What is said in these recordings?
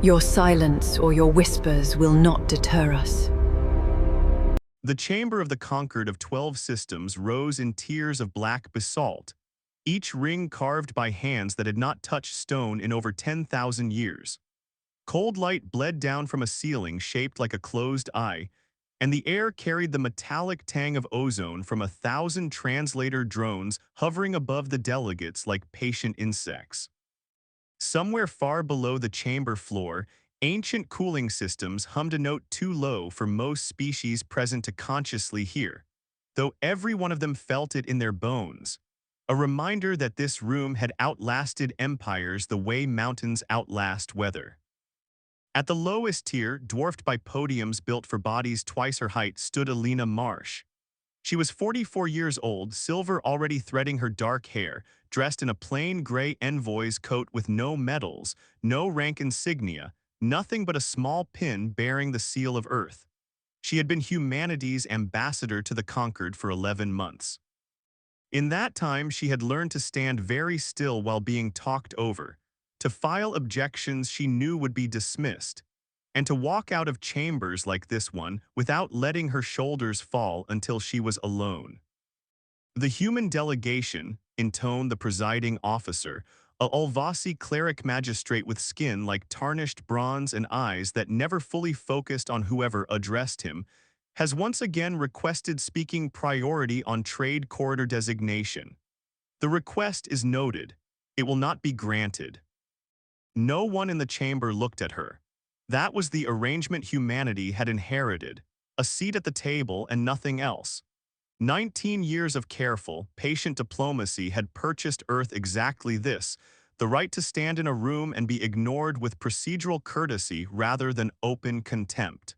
Your silence or your whispers will not deter us. The chamber of the Concord of 12 Systems rose in tiers of black basalt, each ring carved by hands that had not touched stone in over 10,000 years. Cold light bled down from a ceiling shaped like a closed eye, and the air carried the metallic tang of ozone from 1,000 translator drones hovering above the delegates like patient insects. Somewhere far below the chamber floor, ancient cooling systems hummed a note too low for most species present to consciously hear, though every one of them felt it in their bones, a reminder that this room had outlasted empires the way mountains outlast weather. At the lowest tier, dwarfed by podiums built for bodies twice her height, stood Elena Marsh. She was 44 years old, silver already threading her dark hair, dressed in a plain gray envoy's coat with no medals, no rank insignia, nothing but a small pin bearing the seal of Earth. She had been humanity's ambassador to the Concord for 11 months. In that time, she had learned to stand very still while being talked over, to file objections she knew would be dismissed, and to walk out of chambers like this one without letting her shoulders fall until she was alone. The human delegation, intoned the presiding officer, a Ulvasi cleric magistrate with skin like tarnished bronze and eyes that never fully focused on whoever addressed him, has once again requested speaking priority on trade corridor designation. The request is noted. It will not be granted. No one in the chamber looked at her. That was the arrangement humanity had inherited, a seat at the table and nothing else. 19 years of careful, patient diplomacy had purchased Earth exactly this, the right to stand in a room and be ignored with procedural courtesy rather than open contempt.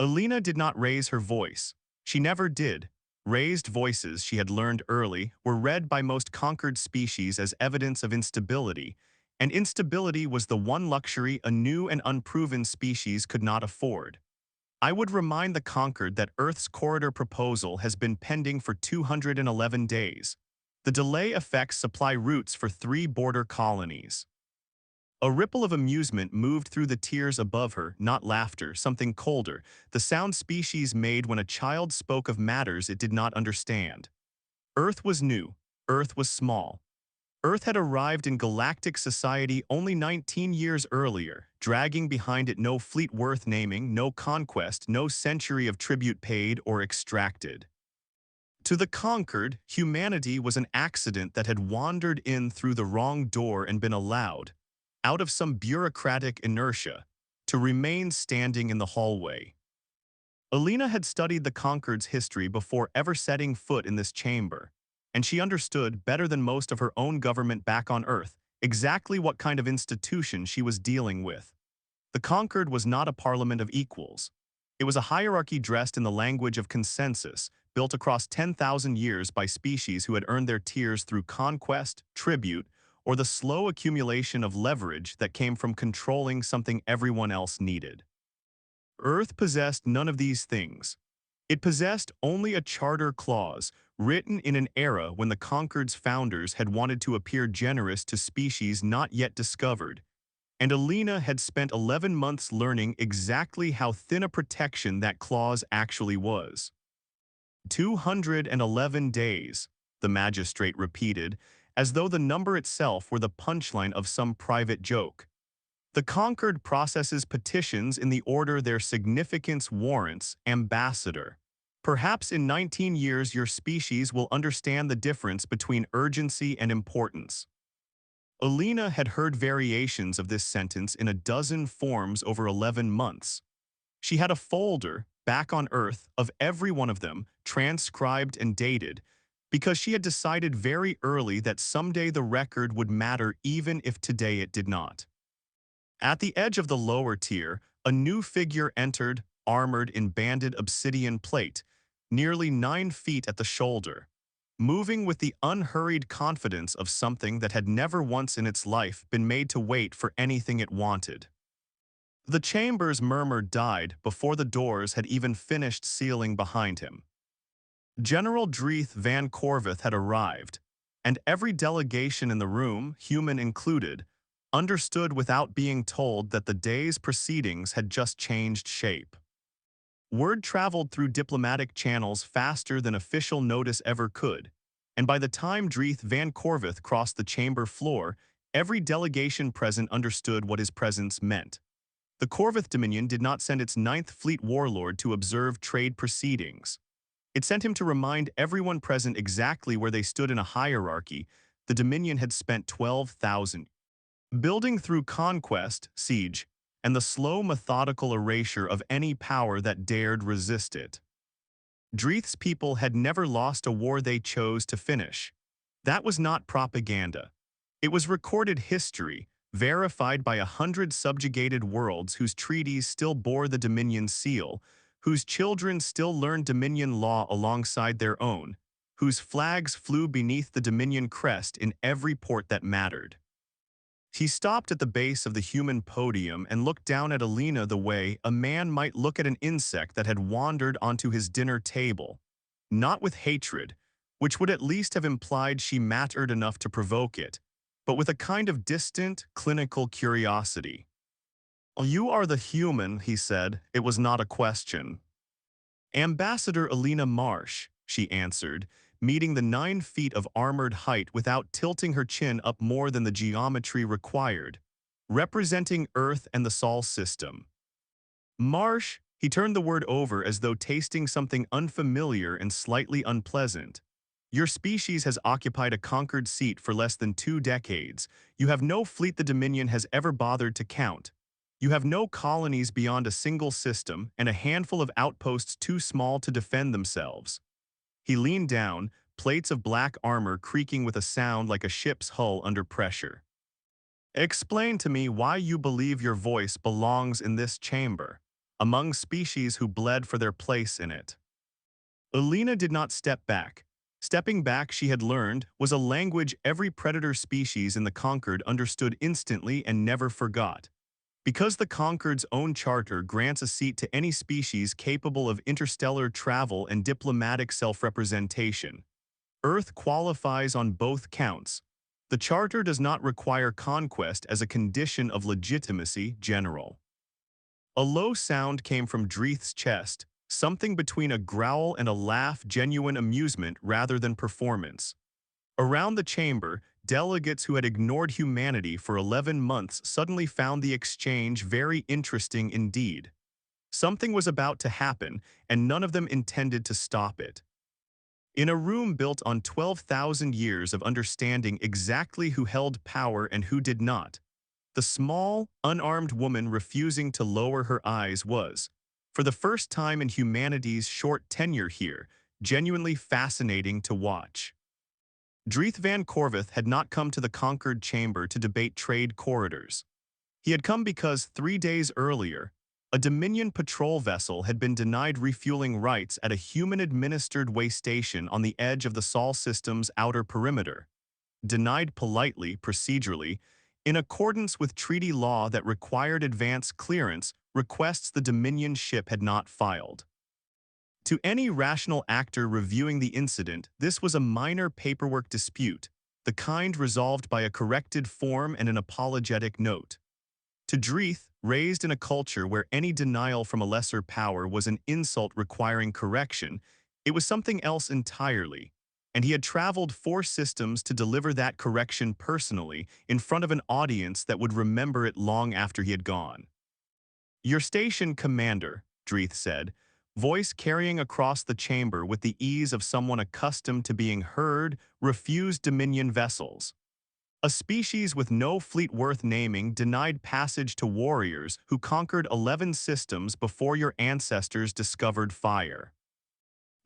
Elena did not raise her voice. She never did. Raised voices, she had learned early, were read by most conquered species as evidence of instability, and instability was the one luxury a new and unproven species could not afford. I would remind the conquered that Earth's corridor proposal has been pending for 211 days. The delay affects supply routes for 3 border colonies. A ripple of amusement moved through the tiers above her, not laughter, something colder, the sound species made when a child spoke of matters it did not understand. Earth was new. Earth was small. Earth had arrived in galactic society only 19 years earlier, dragging behind it no fleet worth naming, no conquest, no century of tribute paid or extracted. To the conquered, humanity was an accident that had wandered in through the wrong door and been allowed, out of some bureaucratic inertia, to remain standing in the hallway. Elena had studied the conquered's history before ever setting foot in this chamber, and she understood, better than most of her own government back on Earth, exactly what kind of institution she was dealing with. The Conquered was not a parliament of equals. It was a hierarchy dressed in the language of consensus, built across 10,000 years by species who had earned their tiers through conquest, tribute, or the slow accumulation of leverage that came from controlling something everyone else needed. Earth possessed none of these things. It possessed only a charter clause, written in an era when the Conquered's founders had wanted to appear generous to species not yet discovered, and Elena had spent 11 months learning exactly how thin a protection that clause actually was. 211 days, the magistrate repeated, as though the number itself were the punchline of some private joke. The Conquered processes petitions in the order their significance warrants, ambassador. Perhaps in 19 years your species will understand the difference between urgency and importance. Elena had heard variations of this sentence in a dozen forms over 11 months. She had a folder, back on Earth, of every one of them, transcribed and dated, because she had decided very early that someday the record would matter even if today it did not. At the edge of the lower tier, a new figure entered, armored in banded obsidian plate, nearly 9 feet at the shoulder, moving with the unhurried confidence of something that had never once in its life been made to wait for anything it wanted. The chamber's murmur died before the doors had even finished sealing behind him. General Dreeth Van Corvith had arrived, and every delegation in the room, human included, understood without being told that the day's proceedings had just changed shape. Word traveled through diplomatic channels faster than official notice ever could, and by the time Dreeth Van Corvith crossed the chamber floor, every delegation present understood what his presence meant. The Corvith Dominion did not send its Ninth Fleet warlord to observe trade proceedings. It sent him to remind everyone present exactly where they stood in a hierarchy. The Dominion had spent 12,000 building through conquest, siege, and the slow methodical erasure of any power that dared resist it. Dreeth's people had never lost a war they chose to finish. That was not propaganda. It was recorded history, verified by 100 subjugated worlds whose treaties still bore the Dominion seal, whose children still learned Dominion law alongside their own, whose flags flew beneath the Dominion crest in every port that mattered. He stopped at the base of the human podium and looked down at Elena the way a man might look at an insect that had wandered onto his dinner table, not with hatred, which would at least have implied she mattered enough to provoke it, but with a kind of distant, clinical curiosity. "You are the human," he said. "It was not a question." "Ambassador Elena Marsh," she answered, meeting the 9 feet of armored height without tilting her chin up more than the geometry required, representing Earth and the Sol system. "Marsh," he turned the word over as though tasting something unfamiliar and slightly unpleasant. "Your species has occupied a conquered seat for less than 2 decades. You have no fleet the Dominion has ever bothered to count. You have no colonies beyond a single system and a handful of outposts too small to defend themselves." He leaned down, plates of black armor creaking with a sound like a ship's hull under pressure. "Explain to me why you believe your voice belongs in this chamber, among species who bled for their place in it." Elena did not step back. Stepping back, she had learned, was a language every predator species in the Conquered understood instantly and never forgot. Because the Conquered's own charter grants a seat to any species capable of interstellar travel and diplomatic self-representation, Earth qualifies on both counts. The charter does not require conquest as a condition of legitimacy, General. A low sound came from Dreeth's chest, something between a growl and a laugh, genuine amusement rather than performance. Around the chamber, delegates who had ignored humanity for 11 months suddenly found the exchange very interesting indeed. Something was about to happen, and none of them intended to stop it. In a room built on 12,000 years of understanding exactly who held power and who did not, the small, unarmed woman refusing to lower her eyes was, for the first time in humanity's short tenure here, genuinely fascinating to watch. Dreeth Van Corvith had not come to the Conquered Chamber to debate trade corridors. He had come because 3 days earlier, a Dominion patrol vessel had been denied refueling rights at a human-administered way station on the edge of the Sol system's outer perimeter. Denied politely, procedurally, in accordance with treaty law that required advance clearance, requests the Dominion ship had not filed. To any rational actor reviewing the incident, this was a minor paperwork dispute, the kind resolved by a corrected form and an apologetic note. To Dreeth, raised in a culture where any denial from a lesser power was an insult requiring correction, it was something else entirely, and he had traveled 4 systems to deliver that correction personally in front of an audience that would remember it long after he had gone. "Your station, Commander," Dreeth said, voice carrying across the chamber with the ease of someone accustomed to being heard, refused Dominion vessels. A species with no fleet worth naming denied passage to warriors who conquered 11 systems before your ancestors discovered fire.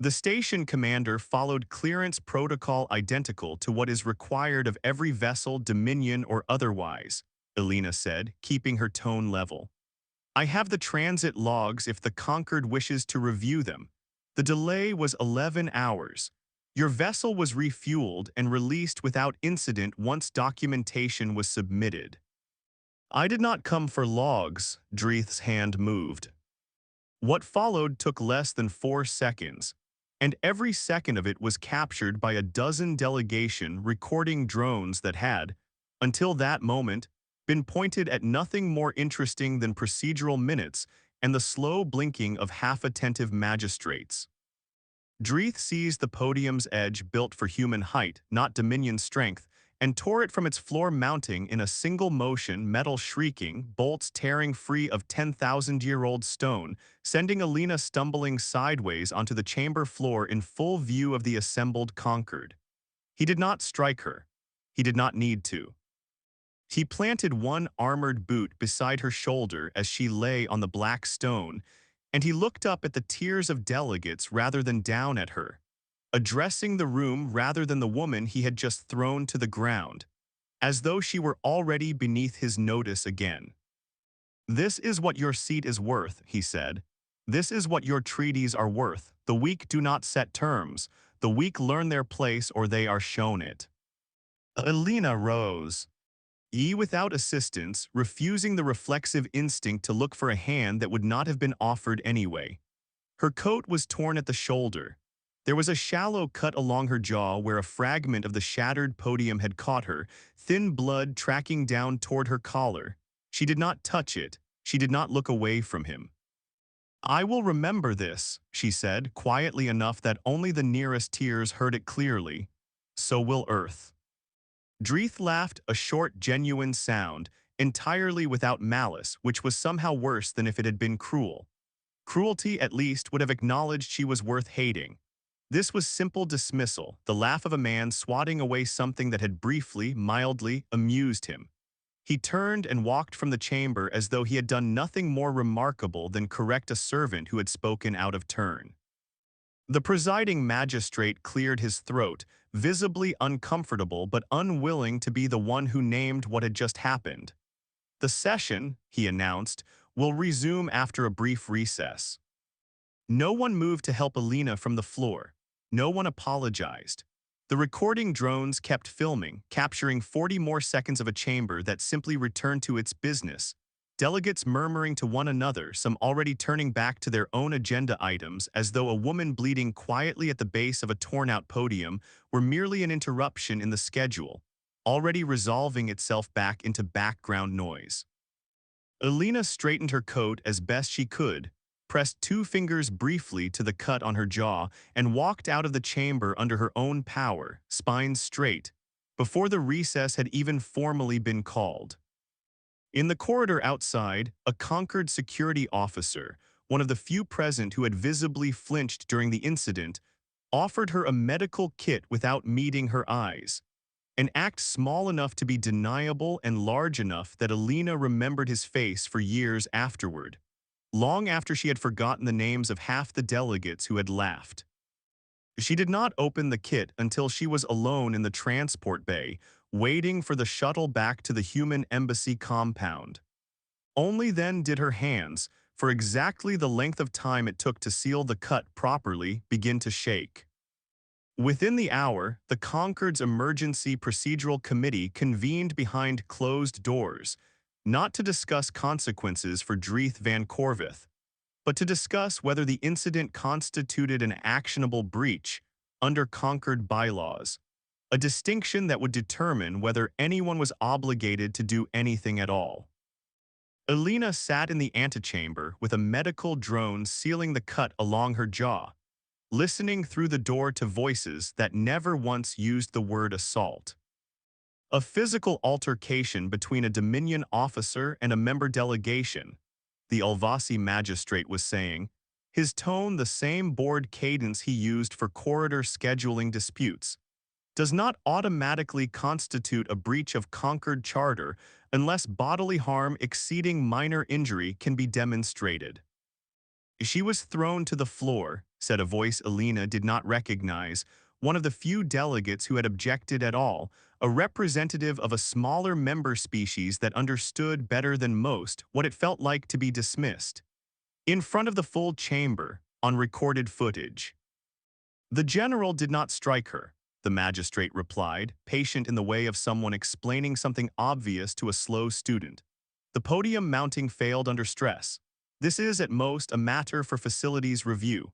The station commander followed clearance protocol identical to what is required of every vessel, Dominion or otherwise, Elena said, keeping her tone level. "I have the transit logs if the Conquered wishes to review them. The delay was 11 hours. Your vessel was refueled and released without incident once documentation was submitted." "I did not come for logs," Dreeth's hand moved. What followed took less than 4 seconds, and every second of it was captured by a dozen delegation recording drones that had, until that moment, been pointed at nothing more interesting than procedural minutes and the slow blinking of half-attentive magistrates. Dreeth seized the podium's edge built for human height, not dominion strength, and tore it from its floor mounting in a single motion, metal shrieking, bolts tearing free of 10,000-year-old stone, sending Elena stumbling sideways onto the chamber floor in full view of the assembled Concord. He did not strike her. He did not need to. He planted one armored boot beside her shoulder as she lay on the black stone, and he looked up at the tiers of delegates rather than down at her, addressing the room rather than the woman he had just thrown to the ground, as though she were already beneath his notice again. "This is what your seat is worth," he said. "This is what your treaties are worth. The weak do not set terms. The weak learn their place or they are shown it." Elena rose. Without assistance, refusing the reflexive instinct to look for a hand that would not have been offered anyway. Her coat was torn at the shoulder. There was a shallow cut along her jaw where a fragment of the shattered podium had caught her, thin blood tracking down toward her collar. She did not touch it. She did not look away from him. "I will remember this," she said, quietly enough that only the nearest tears heard it clearly. "So will Earth." Dreeth laughed, a short, genuine sound, entirely without malice, which was somehow worse than if it had been cruel. Cruelty, at least, would have acknowledged she was worth hating. This was simple dismissal, the laugh of a man swatting away something that had briefly, mildly, amused him. He turned and walked from the chamber as though he had done nothing more remarkable than correct a servant who had spoken out of turn. The presiding magistrate cleared his throat, visibly uncomfortable but unwilling to be the one who named what had just happened. "The session," he announced, "will resume after a brief recess." No one moved to help Elena from the floor. No one apologized. The recording drones kept filming, capturing 40 more seconds of a chamber that simply returned to its business. Delegates murmuring to one another, some already turning back to their own agenda items as though a woman bleeding quietly at the base of a torn-out podium were merely an interruption in the schedule, already resolving itself back into background noise. Elena straightened her coat as best she could, pressed two fingers briefly to the cut on her jaw, and walked out of the chamber under her own power, spine straight, before the recess had even formally been called. In the corridor outside, a Concord security officer, one of the few present who had visibly flinched during the incident, offered her a medical kit without meeting her eyes, an act small enough to be deniable and large enough that Elena remembered his face for years afterward, long after she had forgotten the names of half the delegates who had laughed. She did not open the kit until she was alone in the transport bay, waiting for the shuttle back to the human embassy compound. Only then did her hands, for exactly the length of time it took to seal the cut properly, begin to shake. Within the hour, the Concord's Emergency Procedural Committee convened behind closed doors, not to discuss consequences for Dreeth Van Corvith, but to discuss whether the incident constituted an actionable breach under Concord bylaws, a distinction that would determine whether anyone was obligated to do anything at all. Elena sat in the antechamber with a medical drone sealing the cut along her jaw, listening through the door to voices that never once used the word assault. A physical altercation between a Dominion officer and a member delegation, the Ulvasi magistrate was saying, his tone the same bored cadence he used for corridor scheduling disputes, does not automatically constitute a breach of Concord Charter unless bodily harm exceeding minor injury can be demonstrated. "She was thrown to the floor," said a voice Elena did not recognize, one of the few delegates who had objected at all, a representative of a smaller member species that understood better than most what it felt like to be dismissed. In front of the full chamber, on recorded footage. "The general did not strike her," the magistrate replied, patient in the way of someone explaining something obvious to a slow student. "The podium mounting failed under stress. This is, at most, a matter for facilities review.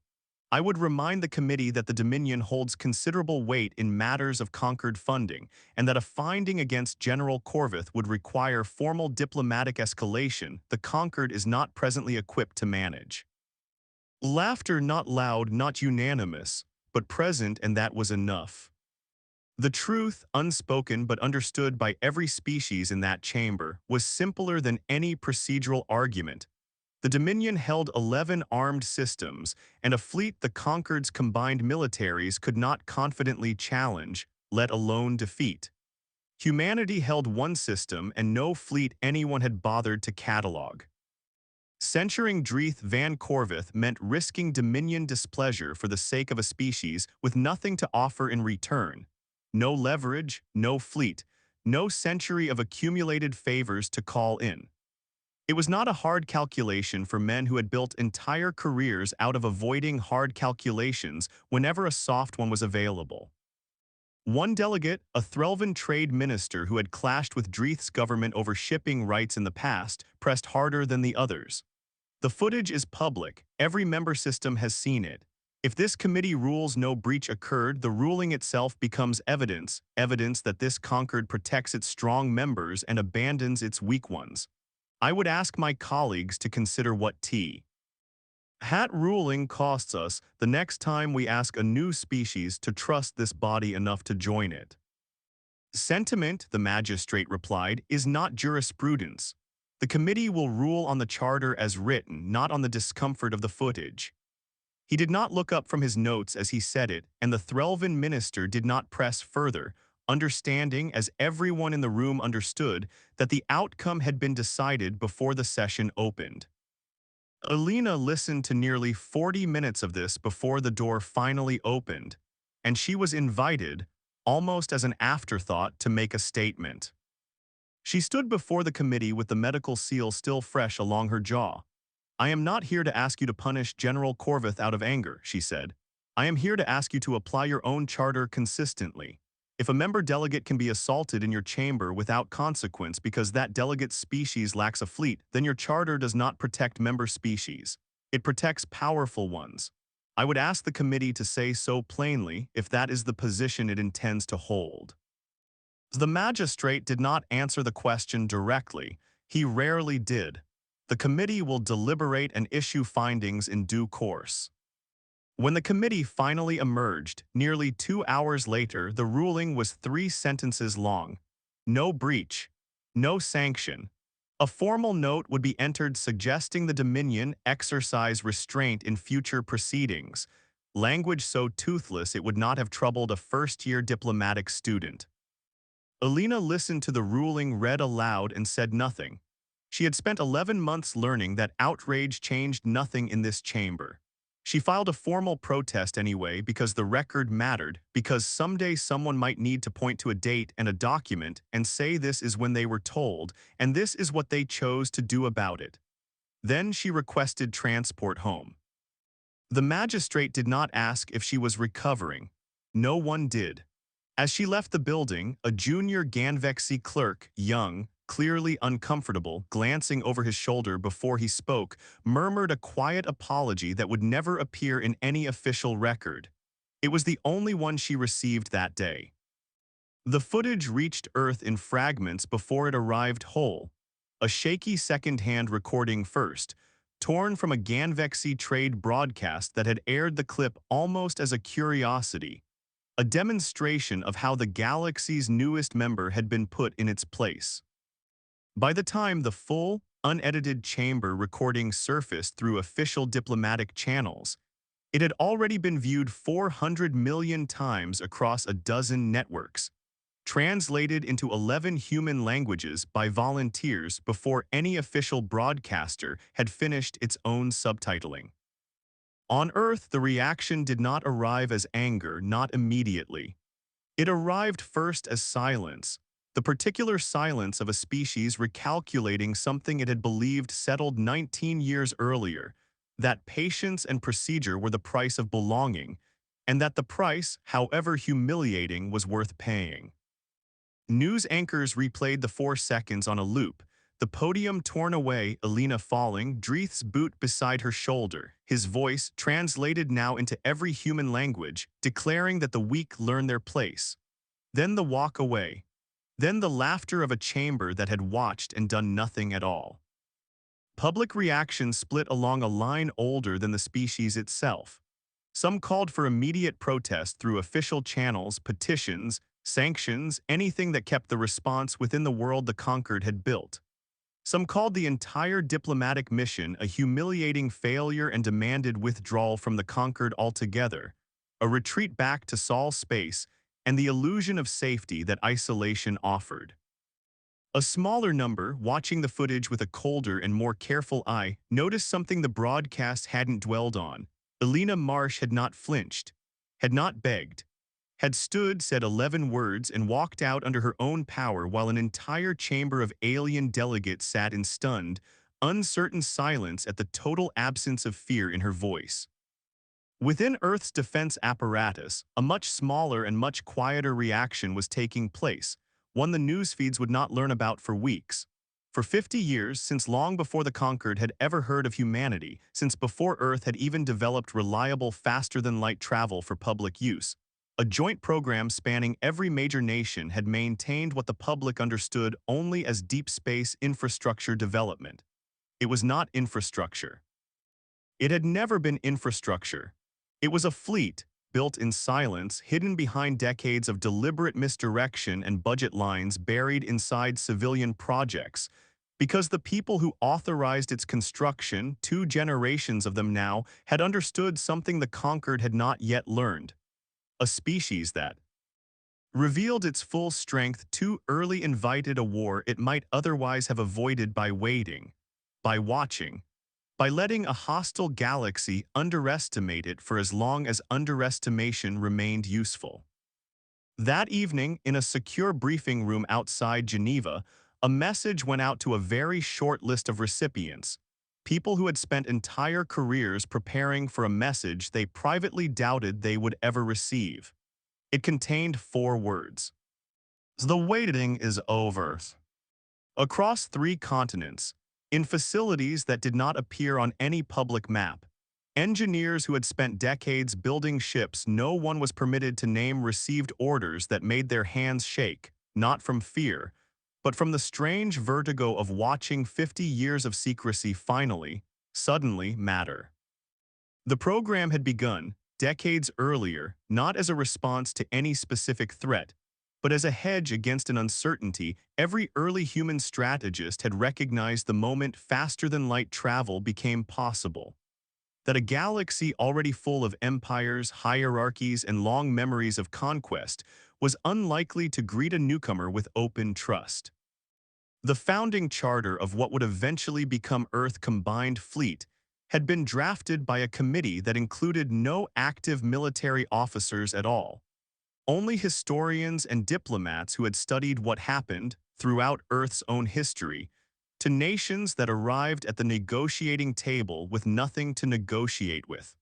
I would remind the committee that the Dominion holds considerable weight in matters of Concord funding, and that a finding against General Corvith would require formal diplomatic escalation the Concord is not presently equipped to manage. Laughter not loud, not unanimous, but present, and that was enough. The truth, unspoken but understood by every species in that chamber, was simpler than any procedural argument. The Dominion held 11 armed systems, and a fleet the Concord's combined militaries could not confidently challenge, let alone defeat. Humanity held one system and no fleet anyone had bothered to catalog. Censuring Dreith Van Corvith meant risking Dominion displeasure for the sake of a species with nothing to offer in return. No leverage, no fleet, no century of accumulated favors to call in. It was not a hard calculation for men who had built entire careers out of avoiding hard calculations whenever a soft one was available. One delegate, a Threlvan trade minister who had clashed with Dreith's government over shipping rights in the past, pressed harder than the others. The footage is public, every member system has seen it. If this committee rules no breach occurred, the ruling itself becomes evidence that this Concord protects its strong members and abandons its weak ones. I would ask my colleagues to consider what hat ruling costs us the next time we ask a new species to trust this body enough to join it. Sentiment, the magistrate replied, is not jurisprudence. The committee will rule on the charter as written, not on the discomfort of the footage. He did not look up from his notes as he said it, and the Threlvan minister did not press further, understanding, as everyone in the room understood, that the outcome had been decided before the session opened. Elena listened to nearly 40 minutes of this before the door finally opened, and she was invited, almost as an afterthought, to make a statement. She stood before the committee with the medical seal still fresh along her jaw. "I am not here to ask you to punish General Corvith out of anger," she said. "I am here to ask you to apply your own charter consistently. If a member delegate can be assaulted in your chamber without consequence because that delegate's species lacks a fleet, then your charter does not protect member species. It protects powerful ones. I would ask the committee to say so plainly if that is the position it intends to hold." The magistrate did not answer the question directly. He rarely did. The committee will deliberate and issue findings in due course. When the committee finally emerged, nearly 2 hours later, the ruling was 3 sentences long. No breach. No sanction. A formal note would be entered suggesting the Dominion exercise restraint in future proceedings, language so toothless it would not have troubled a first-year diplomatic student. Elena listened to the ruling read aloud and said nothing. She had spent 11 months learning that outrage changed nothing in this chamber. She filed a formal protest anyway because the record mattered, because someday someone might need to point to a date and a document and say this is when they were told, and this is what they chose to do about it. Then she requested transport home. The magistrate did not ask if she was recovering. No one did. As she left the building, a junior Ganvexy clerk, young, clearly uncomfortable, glancing over his shoulder before he spoke, murmured a quiet apology that would never appear in any official record. It was the only one she received that day. The footage reached Earth in fragments before it arrived whole. A shaky second-hand recording first, torn from a Ganvexy trade broadcast that had aired the clip almost as a curiosity, a demonstration of how the galaxy's newest member had been put in its place. By the time the full, unedited chamber recording surfaced through official diplomatic channels, it had already been viewed 400 million times across a dozen networks, translated into 11 human languages by volunteers before any official broadcaster had finished its own subtitling. On Earth, the reaction did not arrive as anger, not immediately. It arrived first as silence, the particular silence of a species recalculating something it had believed settled 19 years earlier, that patience and procedure were the price of belonging, and that the price, however humiliating, was worth paying. News anchors replayed the 4 seconds on a loop, The podium torn away, Elena falling, Dreith's boot beside her shoulder, his voice, translated now into every human language, declaring that the weak learn their place. Then the walk away. Then the laughter of a chamber that had watched and done nothing at all. Public reaction split along a line older than the species itself. Some called for immediate protest through official channels, petitions, sanctions, anything that kept the response within the world the conquered had built. Some called the entire diplomatic mission a humiliating failure and demanded withdrawal from the conquered altogether, a retreat back to Sol space and the illusion of safety that isolation offered. A smaller number, watching the footage with a colder and more careful eye, noticed something the broadcast hadn't dwelled on. Elena Marsh had not flinched, had not begged, had stood, said 11 words, and walked out under her own power while an entire chamber of alien delegates sat in stunned, uncertain silence at the total absence of fear in her voice. Within Earth's defense apparatus, a much smaller and much quieter reaction was taking place, one the news feeds would not learn about for weeks. For 50 years, since long before the conquered had ever heard of humanity, since before Earth had even developed reliable faster-than-light travel for public use, a joint program spanning every major nation had maintained what the public understood only as deep space infrastructure development. It was not infrastructure. It had never been infrastructure. It was a fleet, built in silence, hidden behind decades of deliberate misdirection and budget lines buried inside civilian projects, because the people who authorized its construction, 2 generations of them now, had understood something the conquered had not yet learned. A species that revealed its full strength too early, invited a war it might otherwise have avoided by waiting, by watching, by letting a hostile galaxy underestimate it for as long as underestimation remained useful. That evening, in a secure briefing room outside Geneva, a message went out to a very short list of recipients, people who had spent entire careers preparing for a message they privately doubted they would ever receive. It contained 4 words. The waiting is over. Across 3 continents, in facilities that did not appear on any public map, engineers who had spent decades building ships no one was permitted to name received orders that made their hands shake, not from fear, but from the strange vertigo of watching 50 years of secrecy finally, suddenly matter. The program had begun, decades earlier, not as a response to any specific threat, but as a hedge against an uncertainty. Every early human strategist had recognized the moment faster-than-light travel became possible. That a galaxy already full of empires, hierarchies, and long memories of conquest was unlikely to greet a newcomer with open trust. The founding charter of what would eventually become Earth Combined Fleet had been drafted by a committee that included no active military officers at all, only historians and diplomats who had studied what happened throughout Earth's own history to nations that arrived at the negotiating table with nothing to negotiate with.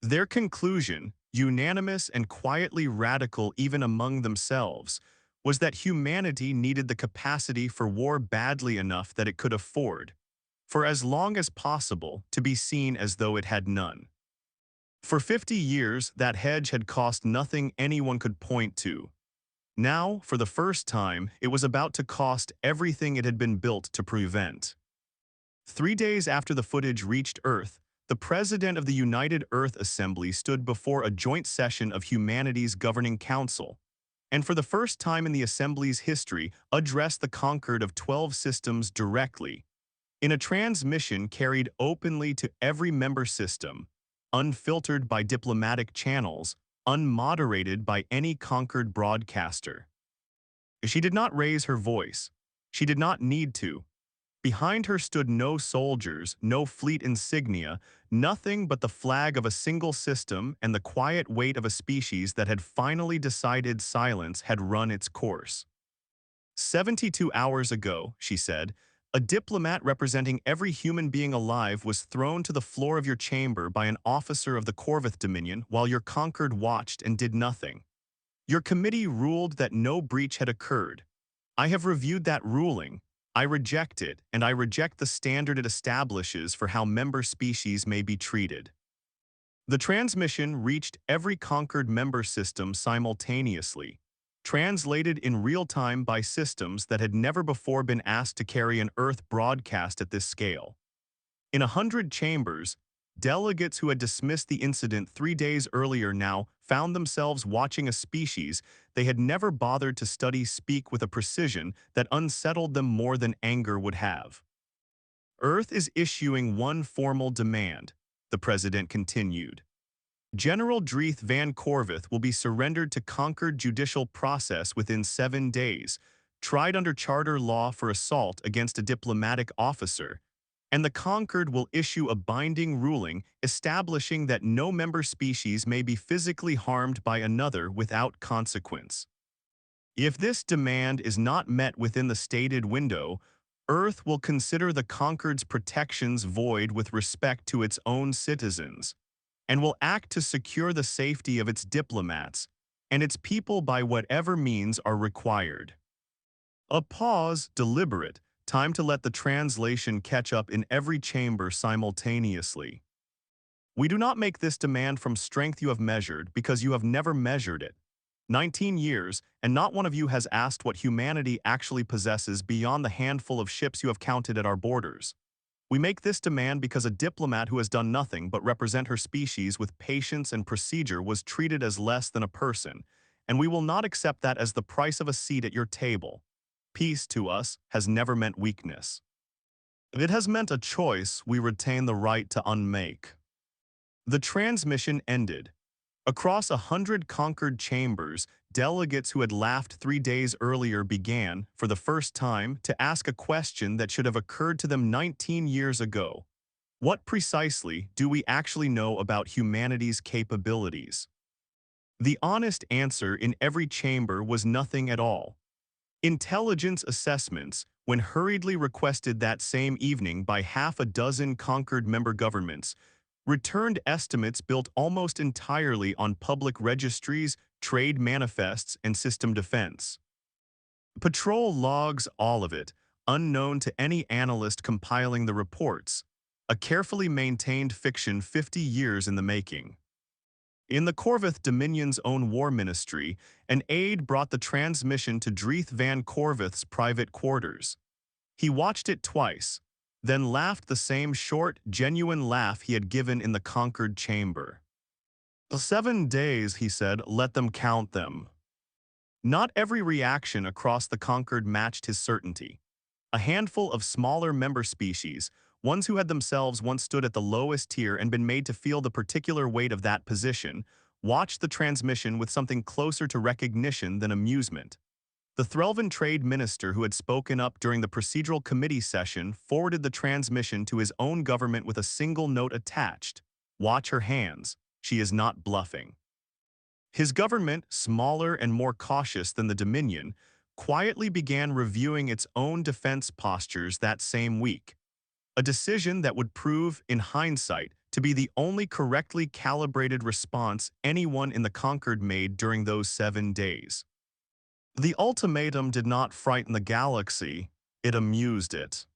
Their conclusion, unanimous and quietly radical even among themselves, was that humanity needed the capacity for war badly enough that it could afford, for as long as possible, to be seen as though it had none. For 50 years, that hedge had cost nothing anyone could point to. Now, for the first time, it was about to cost everything it had been built to prevent. 3 days after the footage reached Earth, the President of the United Earth Assembly stood before a joint session of humanity's governing council, and for the first time in the Assembly's history, addressed the Concord of 12 Systems directly, in a transmission carried openly to every member system, unfiltered by diplomatic channels, unmoderated by any conquered broadcaster. She did not raise her voice. She did not need to. Behind her stood no soldiers, no fleet insignia, nothing but the flag of a single system and the quiet weight of a species that had finally decided silence had run its course. 72 hours ago, she said, a diplomat representing every human being alive was thrown to the floor of your chamber by an officer of the Corvith Dominion while your conquered watched and did nothing. Your committee ruled that no breach had occurred. I have reviewed that ruling. I reject it, and I reject the standard it establishes for how member species may be treated. The transmission reached every conquered member system simultaneously, translated in real time by systems that had never before been asked to carry an Earth broadcast at this scale. In 100 chambers, delegates who had dismissed the incident 3 days earlier now found themselves watching a species they had never bothered to study speak with a precision that unsettled them more than anger would have. Earth is issuing one formal demand, the president continued. General Dreeth Van Corvith will be surrendered to Concord judicial process within 7 days, tried under charter law for assault against a diplomatic officer, and the Concord will issue a binding ruling establishing that no member species may be physically harmed by another without consequence. If this demand is not met within the stated window, Earth will consider the Concord's protections void with respect to its own citizens, and will act to secure the safety of its diplomats and its people by whatever means are required. A pause, deliberate, time to let the translation catch up in every chamber simultaneously. We do not make this demand from strength you have measured because you have never measured it. 19 years, and not one of you has asked what humanity actually possesses beyond the handful of ships you have counted at our borders. We make this demand because a diplomat who has done nothing but represent her species with patience and procedure was treated as less than a person, and we will not accept that as the price of a seat at your table. Peace to us has never meant weakness. If it has meant a choice, we retain the right to unmake. The transmission ended. Across 100 conquered chambers, delegates who had laughed 3 days earlier began, for the first time, to ask a question that should have occurred to them 19 years ago. What precisely do we actually know about humanity's capabilities? The honest answer in every chamber was nothing at all. Intelligence assessments, when hurriedly requested that same evening by half a dozen conquered member governments, returned estimates built almost entirely on public registries, trade manifests, and system defense. Patrol logs, all of it, unknown to any analyst compiling the reports, a carefully maintained fiction 50 years in the making. In the Corvith Dominion's own war ministry, an aide brought the transmission to Dreeth Van Corvith's private quarters. He watched it twice, then laughed the same short, genuine laugh he had given in the conquered chamber. 7 days, he said, let them count them. Not every reaction across the conquered matched his certainty. A handful of smaller member species, ones who had themselves once stood at the lowest tier and been made to feel the particular weight of that position, watched the transmission with something closer to recognition than amusement. The Threlvan trade minister who had spoken up during the procedural committee session forwarded the transmission to his own government with a single note attached. Watch her hands. She is not bluffing. His government, smaller and more cautious than the Dominion, quietly began reviewing its own defense postures that same week. A decision that would prove, in hindsight, to be the only correctly calibrated response anyone in the Concord made during those 7 days. The ultimatum did not frighten the galaxy, it amused it.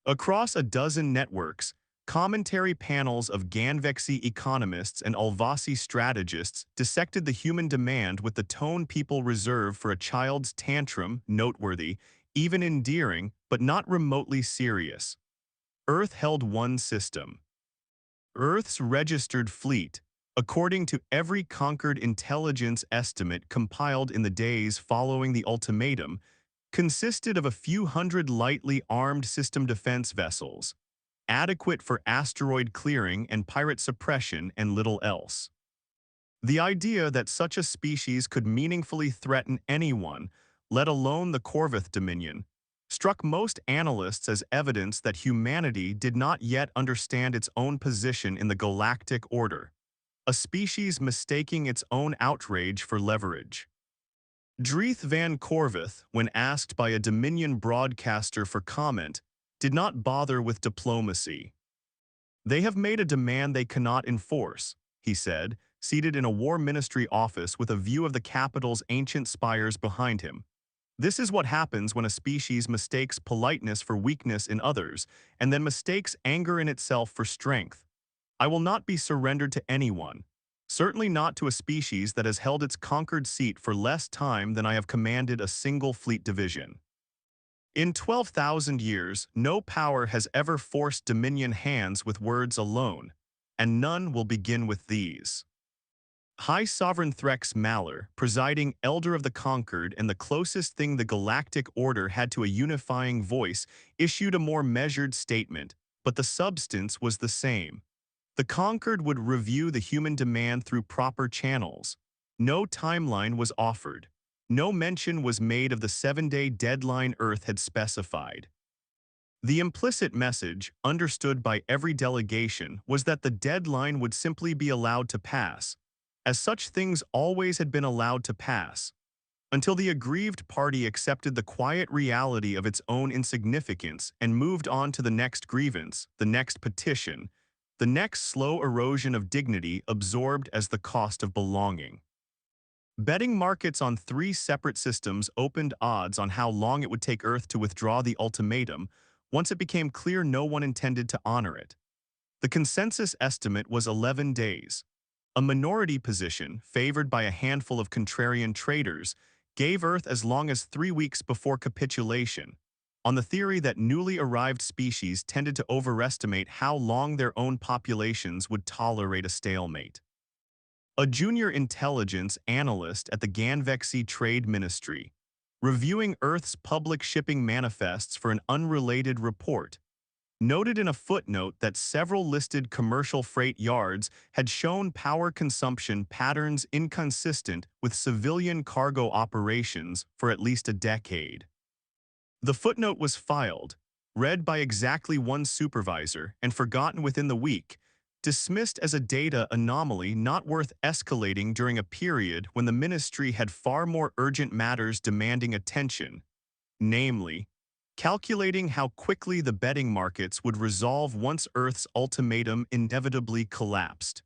Across a dozen networks, commentary panels of Ganvexi economists and Ulvasi strategists dissected the human demand with the tone people reserve for a child's tantrum, noteworthy, even endearing, but not remotely serious. Earth held one system. Earth's registered fleet, according to every conquered intelligence estimate compiled in the days following the ultimatum, consisted of a few hundred lightly armed system defense vessels, adequate for asteroid clearing and pirate suppression and little else. The idea that such a species could meaningfully threaten anyone, let alone the Corvith Dominion, struck most analysts as evidence that humanity did not yet understand its own position in the galactic order, a species mistaking its own outrage for leverage. Dreeth Van Corvith, when asked by a Dominion broadcaster for comment, did not bother with diplomacy. They have made a demand they cannot enforce, he said, seated in a war ministry office with a view of the capital's ancient spires behind him. This is what happens when a species mistakes politeness for weakness in others, and then mistakes anger in itself for strength. I will not be surrendered to anyone, certainly not to a species that has held its conquered seat for less time than I have commanded a single fleet division. In 12,000 years, no power has ever forced dominion hands with words alone, and none will begin with these. High Sovereign Threx Malor, presiding elder of the conquered and the closest thing the galactic order had to a unifying voice, issued a more measured statement, but the substance was the same. The conquered would review the human demand through proper channels. No timeline was offered. No mention was made of the 7-day deadline Earth had specified. The implicit message, understood by every delegation, was that the deadline would simply be allowed to pass, as such things always had been allowed to pass, until the aggrieved party accepted the quiet reality of its own insignificance and moved on to the next grievance, the next petition, the next slow erosion of dignity absorbed as the cost of belonging. Betting markets on 3 separate systems opened odds on how long it would take Earth to withdraw the ultimatum once it became clear no one intended to honor it. The consensus estimate was 11 days. A minority position, favored by a handful of contrarian traders, gave Earth as long as 3 weeks before capitulation, on the theory that newly arrived species tended to overestimate how long their own populations would tolerate a stalemate. A junior intelligence analyst at the Ganvexi Trade Ministry, reviewing Earth's public shipping manifests for an unrelated report, noted in a footnote that several listed commercial freight yards had shown power consumption patterns inconsistent with civilian cargo operations for at least a decade. The footnote was filed, read by exactly one supervisor, and forgotten within the week, dismissed as a data anomaly not worth escalating during a period when the ministry had far more urgent matters demanding attention, namely, calculating how quickly the betting markets would resolve once Earth's ultimatum inevitably collapsed.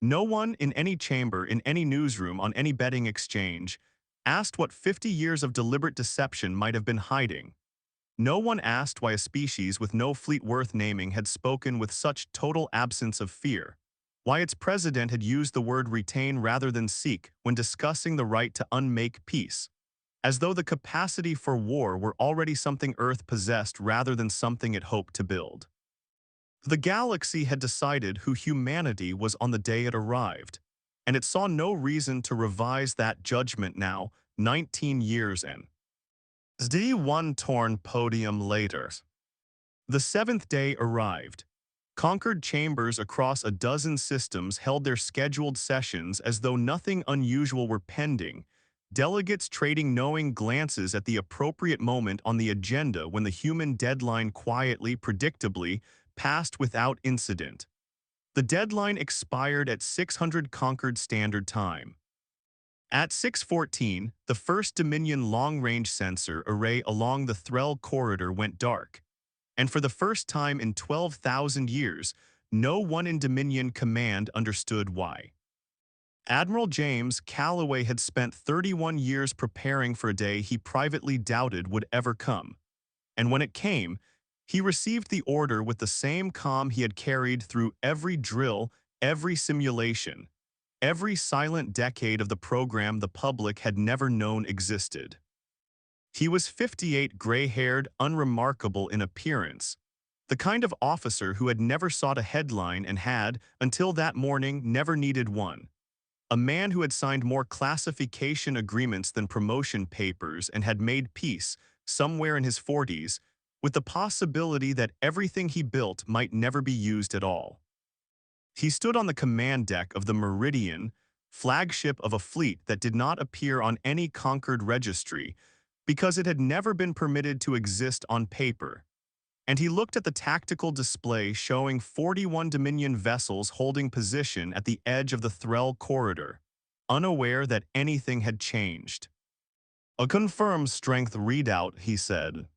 No one in any chamber, in any newsroom, on any betting exchange, asked what 50 years of deliberate deception might have been hiding. No one asked why a species with no fleet worth naming had spoken with such total absence of fear, why its president had used the word retain rather than seek when discussing the right to unmake peace, as though the capacity for war were already something Earth possessed rather than something it hoped to build. The galaxy had decided who humanity was on the day it arrived, and it saw no reason to revise that judgment now, 19 years in. The one torn podium later. The 7th day arrived. Conquered chambers across a dozen systems held their scheduled sessions as though nothing unusual were pending, delegates trading knowing glances at the appropriate moment on the agenda when the human deadline quietly, predictably, passed without incident. The deadline expired at 600 Concord Standard Time. At 6:14, the first Dominion long-range sensor array along the Threll corridor went dark, and for the first time in 12,000 years, no one in Dominion command understood why. Admiral James Calloway had spent 31 years preparing for a day he privately doubted would ever come, and when it came, he received the order with the same calm he had carried through every drill, every simulation, every silent decade of the program the public had never known existed. He was 58, gray-haired, unremarkable in appearance, the kind of officer who had never sought a headline and had, until that morning, never needed one. A man who had signed more classification agreements than promotion papers and had made peace, somewhere in his 40s, with the possibility that everything he built might never be used at all. He stood on the command deck of the Meridian, flagship of a fleet that did not appear on any Concord registry because it had never been permitted to exist on paper, and he looked at the tactical display showing 41 Dominion vessels holding position at the edge of the Threll corridor, unaware that anything had changed. "A confirmed strength readout," he said.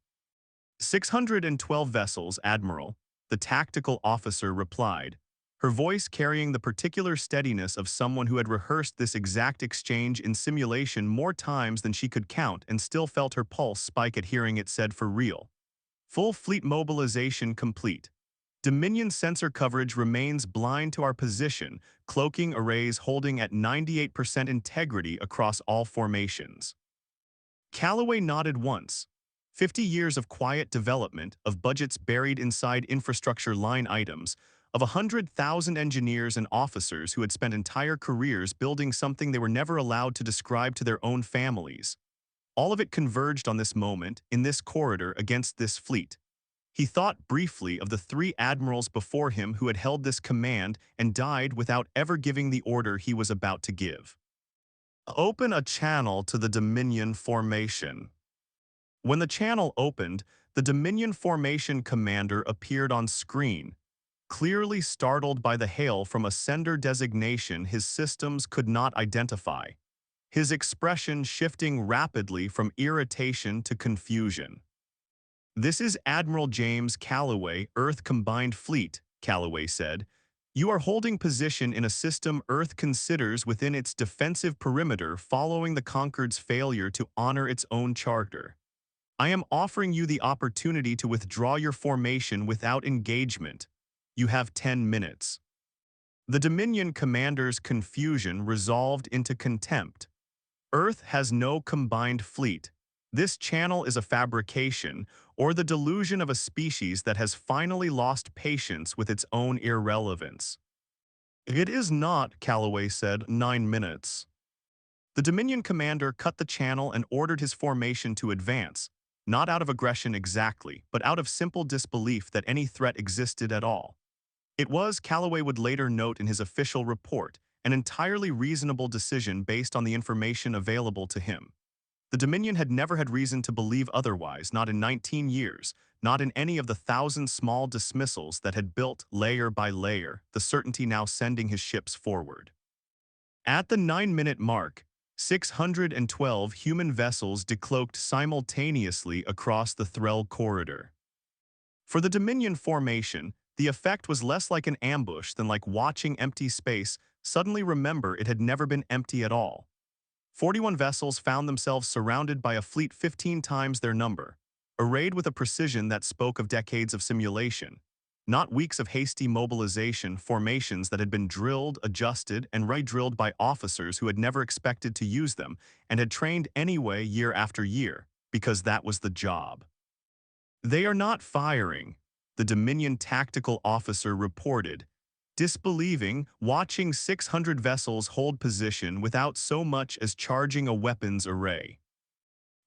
612 vessels, Admiral, the tactical officer replied, her voice carrying the particular steadiness of someone who had rehearsed this exact exchange in simulation more times than she could count and still felt her pulse spike at hearing it said for real. Full fleet mobilization complete. Dominion sensor coverage remains blind to our position, cloaking arrays holding at 98% integrity across all formations. Calloway nodded once. 50 years of quiet development, of budgets buried inside infrastructure line items, of 100,000 engineers and officers who had spent entire careers building something they were never allowed to describe to their own families. All of it converged on this moment, in this corridor, against this fleet. He thought briefly of the 3 admirals before him who had held this command and died without ever giving the order he was about to give. Open a channel to the Dominion formation. When the channel opened, the Dominion formation commander appeared on screen. Clearly startled by the hail from a sender designation his systems could not identify, his expression shifting rapidly from irritation to confusion. "This is Admiral James Calloway, Earth Combined Fleet," Calloway said. "You are holding position in a system Earth considers within its defensive perimeter following the Concord's failure to honor its own charter. I am offering you the opportunity to withdraw your formation without engagement. You have 10 minutes. The Dominion commander's confusion resolved into contempt. "Earth has no combined fleet. This channel is a fabrication, or the delusion of a species that has finally lost patience with its own irrelevance." "It is not," Calloway said, 9 minutes. The Dominion commander cut the channel and ordered his formation to advance, not out of aggression exactly, but out of simple disbelief that any threat existed at all. It was, Calloway would later note in his official report, an entirely reasonable decision based on the information available to him. The Dominion had never had reason to believe otherwise, not in 19 years, not in any of the 1,000 small dismissals that had built, layer by layer, the certainty now sending his ships forward. At the 9-minute mark, 612 human vessels decloaked simultaneously across the Threll corridor. For the Dominion formation, the effect was less like an ambush than like watching empty space suddenly remember it had never been empty at all. 41 vessels found themselves surrounded by a fleet 15 times their number, arrayed with a precision that spoke of decades of simulation, not weeks of hasty mobilization, formations that had been drilled, adjusted, and re-drilled by officers who had never expected to use them and had trained anyway year after year, because that was the job. "They are not firing," the Dominion tactical officer reported, disbelieving, watching 600 vessels hold position without so much as charging a weapons array.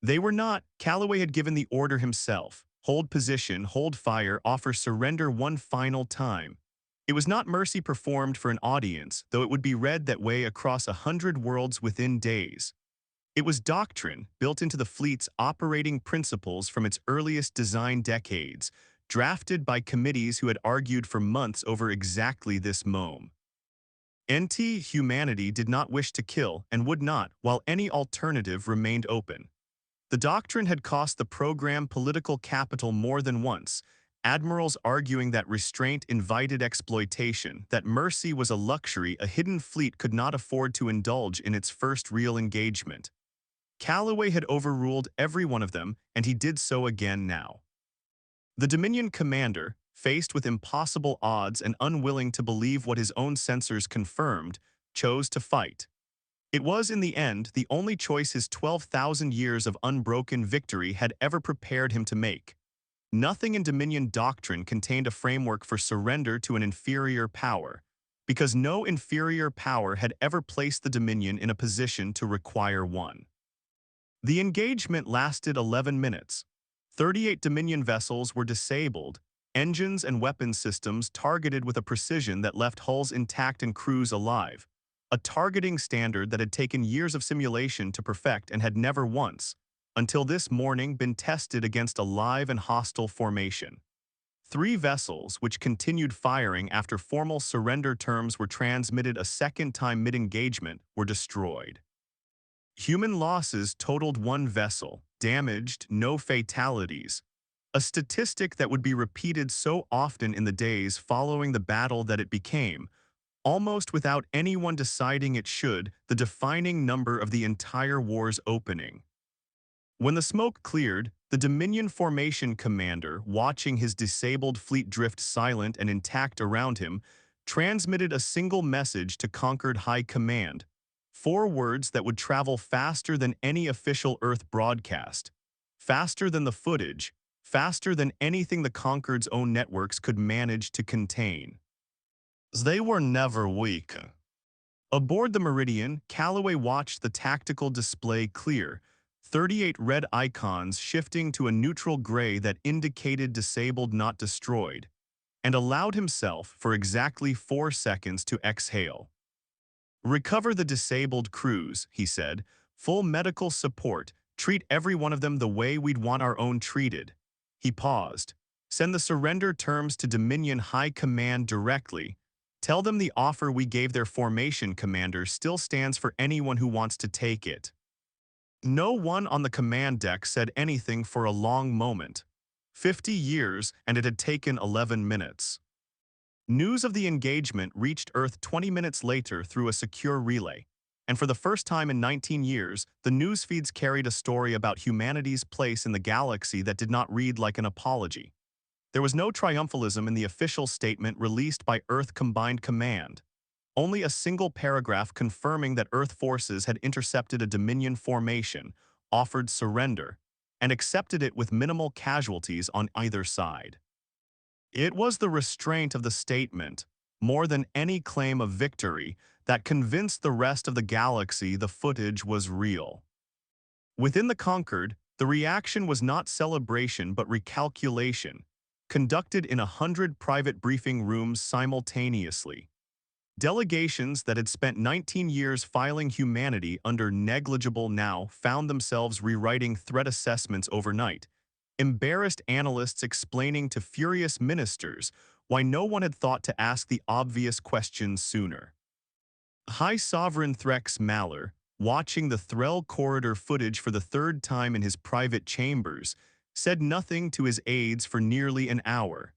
They were not, Calloway had given the order himself, hold position, hold fire, offer surrender one final time. It was not mercy performed for an audience, though it would be read that way across 100 worlds within days. It was doctrine, built into the fleet's operating principles from its earliest design decades, drafted by committees who had argued for months over exactly this mome. Humanity did not wish to kill and would not, while any alternative remained open. The doctrine had cost the program political capital more than once, admirals arguing that restraint invited exploitation, that mercy was a luxury a hidden fleet could not afford to indulge in its first real engagement. Calloway had overruled every one of them, and he did so again now. The Dominion commander, faced with impossible odds and unwilling to believe what his own sensors confirmed, chose to fight. It was, in the end, the only choice his 12,000 years of unbroken victory had ever prepared him to make. Nothing in Dominion doctrine contained a framework for surrender to an inferior power, because no inferior power had ever placed the Dominion in a position to require one. The engagement lasted 11 minutes. 38 Dominion vessels were disabled, engines and weapons systems targeted with a precision that left hulls intact and crews alive, a targeting standard that had taken years of simulation to perfect and had never once, until this morning, been tested against a live and hostile formation. 3 vessels, which continued firing after formal surrender terms were transmitted a second time mid-engagement, were destroyed. Human losses totaled 1 vessel, damaged, no fatalities. a statistic that would be repeated so often in the days following the battle that it became, almost without anyone deciding it should, the defining number of the entire war's opening. When the smoke cleared, the Dominion Formation commander, watching his disabled fleet drift silent and intact around him, transmitted a single message to Concord High Command, 4 words that would travel faster than any official Earth broadcast, faster than the footage, faster than anything the Concord's own networks could manage to contain. They were never weak. Aboard the Meridian, Calloway watched the tactical display clear, 38 red icons shifting to a neutral gray that indicated disabled not destroyed, and allowed himself for exactly 4 seconds to exhale. Recover the disabled crews, he said, full medical support, treat every one of them the way we'd want our own treated. He paused. Send the surrender terms to Dominion High Command directly. Tell them the offer we gave their formation commander still stands for anyone who wants to take it. No one on the command deck said anything for a long moment. 50 years, and it had taken 11 minutes. News of the engagement reached Earth 20 minutes later through a secure relay, and for the first time in 19 years, the news feeds carried a story about humanity's place in the galaxy that did not read like an apology. There was no triumphalism in the official statement released by Earth Combined Command. Only a single paragraph confirming that Earth forces had intercepted a Dominion formation, offered surrender, and accepted it with minimal casualties on either side. It was the restraint of the statement, more than any claim of victory, that convinced the rest of the galaxy the footage was real. Within the Concord, the reaction was not celebration but recalculation, conducted in 100 private briefing rooms simultaneously. Delegations that had spent 19 years filing humanity under negligible now found themselves rewriting threat assessments overnight, embarrassed analysts explaining to furious ministers why no one had thought to ask the obvious questions sooner. High Sovereign Threx Maller, watching the Threll corridor footage for the 3rd time in his private chambers, said nothing to his aides for nearly an hour.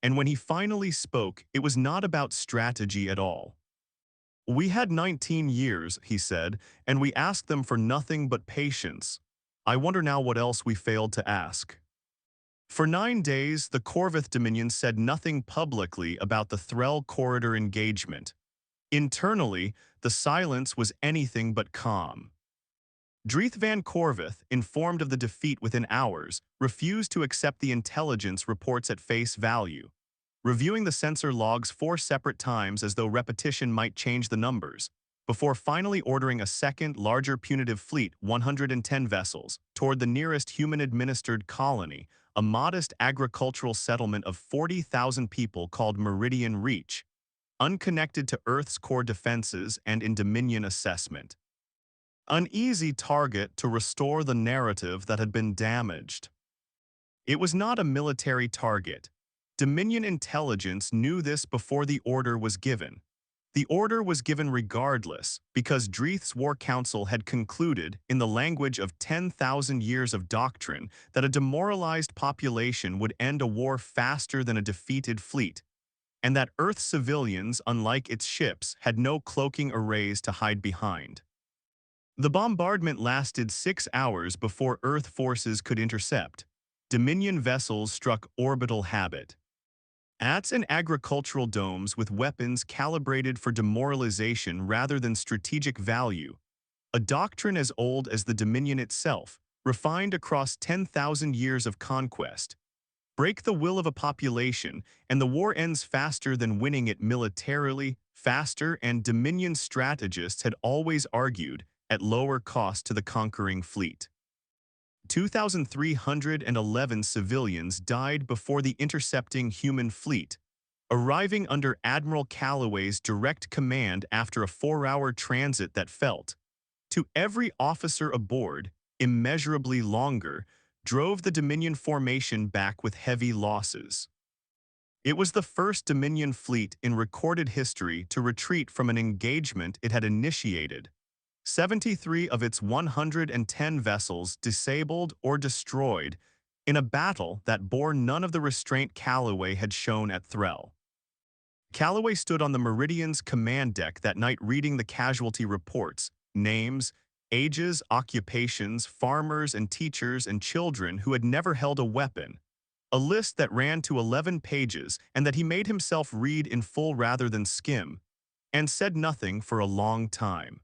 And when he finally spoke, it was not about strategy at all. We had 19 years, he said, and we asked them for nothing but patience. I wonder now what else we failed to ask. For 9 days, the Corvith Dominion said nothing publicly about the Threll corridor engagement. Internally, the silence was anything but calm. Dreeth Van Corvith, informed of the defeat within hours, refused to accept the intelligence reports at face value, reviewing the sensor logs 4 separate times as though repetition might change the numbers, before finally ordering a second, larger punitive fleet, 110 vessels, toward the nearest human-administered colony, a modest agricultural settlement of 40,000 people called Meridian Reach, unconnected to Earth's core defenses and in Dominion assessment. An easy target to restore the narrative that had been damaged. It was not a military target. Dominion intelligence knew this before the order was given. The order was given regardless, because Dreeth's War Council had concluded, in the language of 10,000 years of doctrine, that a demoralized population would end a war faster than a defeated fleet, and that Earth's civilians, unlike its ships, had no cloaking arrays to hide behind. The bombardment lasted 6 hours before Earth forces could intercept. Dominion vessels struck orbital habit. ATs and agricultural domes with weapons calibrated for demoralization rather than strategic value, a doctrine as old as the Dominion itself, refined across 10,000 years of conquest. Break the will of a population, and the war ends faster than winning it militarily, faster, and Dominion strategists had always argued, at lower cost to the conquering fleet. 2,311 civilians died before the intercepting human fleet, arriving under Admiral Calloway's direct command after a 4-hour transit that felt, to every officer aboard, immeasurably longer, drove the Dominion formation back with heavy losses. It was the first Dominion fleet in recorded history to retreat from an engagement it had initiated. 73 of its 110 vessels disabled or destroyed, in a battle that bore none of the restraint Calloway had shown at Threl. Calloway stood on the Meridian's command deck that night reading the casualty reports, names, ages, occupations, farmers and teachers and children who had never held a weapon, a list that ran to 11 pages and that he made himself read in full rather than skim, and said nothing for a long time.